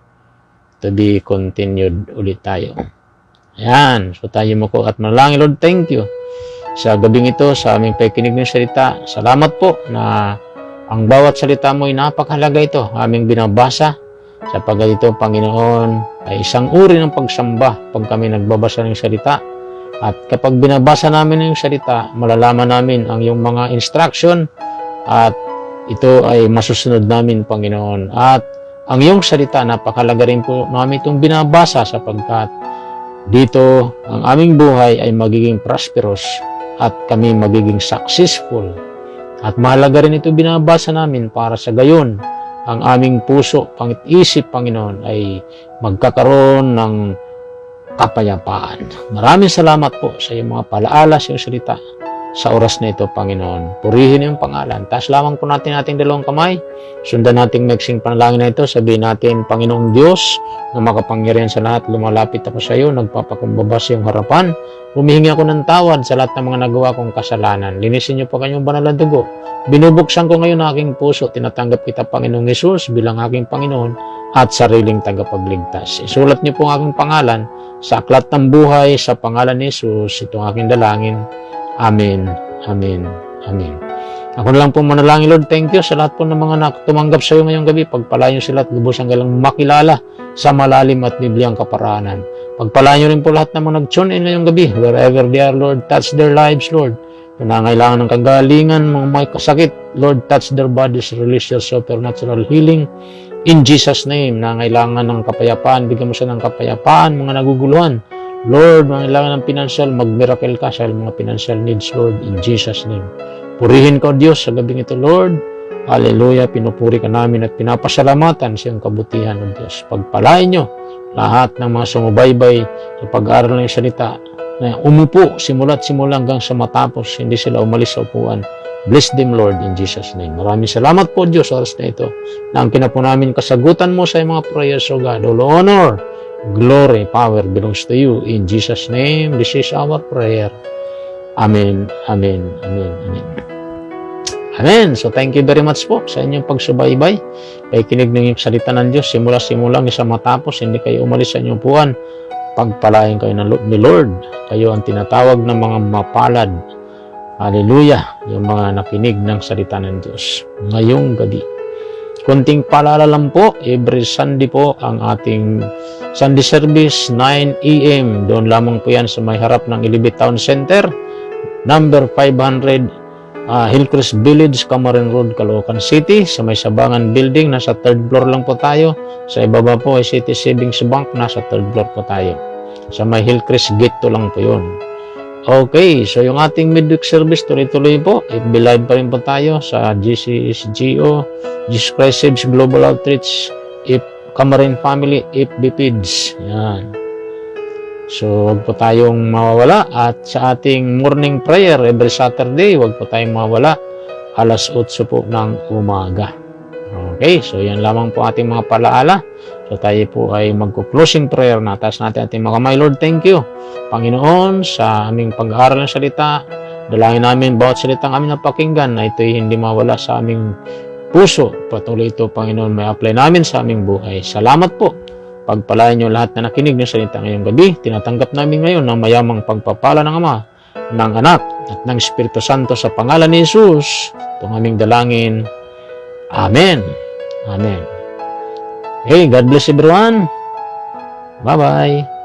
To be continued ulit tayo. Ayan. So tayo mo ko at manalangin, Lord, thank you sa gabing ito, sa aming pakikinig ng salita. Salamat po na ang bawat salita mo ay napakahalaga ito. Aming binabasa sapagkat ito, Panginoon, ay isang uri ng pagsamba pag kami nagbabasa ng salita. At kapag binabasa namin yung salita, malalaman namin ang iyong mga instruction at ito ay masusunod namin, Panginoon. At ang iyong salita, napakalaga rin po namin itong binabasa sapagkat dito ang aming buhay ay magiging prosperous at kami magiging successful. At mahalaga rin ito binabasa namin para sa gayon ang aming puso, pangit-isip, Panginoon, ay magkakaroon ng kapayapaan. Maraming salamat po sa iyong mga palaala sa iyong salita sa oras na ito, Panginoon. Purihin yung pangalan. Taas lamang po natin ating dalawang kamay. Sundan nating mixing panalangin na ito. Sabihin natin, Panginoong Diyos, na makapangyarihan sa lahat, lumalapit ako sa iyo, nagpapakumbaba sa iyong harapan. Humihingi ako ng tawad sa lahat ng mga nagawa kong kasalanan. Linisin niyo po kanyang banal na dugo. Binubuksan ko ngayon ang aking puso. Tinatanggap kita, Panginoong Hesus, bilang aking Panginoon at sariling tagapagligtas. Isulat niyo po ang aking pangalan sa aklat ng buhay sa pangalan ni Hesus. Ito ang aking dalangin. Amen. Amen. Amen. Ako na lang po manalangin, Lord. Thank you sa lahat po ng mga tumanggap sa iyo ngayong gabi. Pagpalain niyo sila at lubos ang galang makilala sa malalim at bibliyang kaparaanan. Pagpalain niyo rin po lahat ng mga nag-tune in ngayong gabi. Wherever they are, Lord, touch their lives, Lord. Kung nangailangan ng kagalingan, mga may kasakit, Lord, touch their bodies, release your supernatural healing. In Jesus' name, nangailangan ng kapayapaan, bigyan mo siya ng kapayapaan, mga naguguluhan. Lord, kailangan ng financial, mag-miracle ka sa mga financial needs, Lord, in Jesus' name. Purihin ko, Diyos, sa gabing ito, Lord. Hallelujah, pinupuri ka namin at pinapasalamatan sa iyong kabutihan, O Diyos. Pagpalain nyo lahat ng mga sumubaybay sa pag-aaral ng salita na umupo, simula't simula hanggang sa matapos, hindi sila umalis sa upuan. Bless them, Lord, in Jesus' name. Maraming salamat po, Diyos, sa oras na ito na ang kinapo namin kasagutan mo sa mga prayers, O God. All honor, glory, power belongs to you. In Jesus' name, this is our prayer. Amen, amen, amen, amen. Amen. So, thank you very much po sa inyong pagsubaybay. Pakikinig ng salita ng Diyos. Simula-simula sa matapos, hindi kayo umalis sa inyong upuan. Pagpalain kayo ni Lord. Kayo ang tinatawag ng mga mapalad. Hallelujah. Yung mga nakinig ng salita ng Diyos ngayong gabi. Kunting paalala lang po, every Sunday po ang ating Sunday service, 9 a.m. Doon lamang po yan sa may harap ng Ilibit Town Center, number 500, Hillcrest Village, Cameron Road, Caloocan City, sa may Sabangan Building. Nasa 3rd floor lang po tayo. Sa ibaba po ay City Savings Bank, nasa 3rd floor po tayo. Sa may Hillcrest Gate to lang po yun. Okay, so yung ating midweek service tuloy-tuloy po. FB Live pa rin po tayo sa GCSGO, Jesus Christ Saves Global Outreach, Cameron Family, FB Feeds. Yan. So, huwag po tayong mawawala. At sa ating morning prayer every Saturday, huwag po tayong mawawala. Alas 8 po ng umaga. Okay, so yan lamang po ating mga palaala. So tayo po ay magko-closing prayer na. Taas natin ating mga kamay. Lord, thank you, Panginoon, sa aming pag-aaral ng salita. Dalangin namin bawat salitang aming napakinggan na ito'y hindi mawala sa aming puso. Patuloy ito, Panginoon, may apply namin sa aming buhay. Salamat po. Pagpalain niyo lahat na nakinig ng salita ngayong gabi. Tinatanggap namin ngayon ng mayamang pagpapala ng Ama, ng Anak, at ng Espiritu Santo sa pangalan ni Jesus. Itong aming dalangin. Amen. Amen. Hey, God bless everyone. Bye-bye.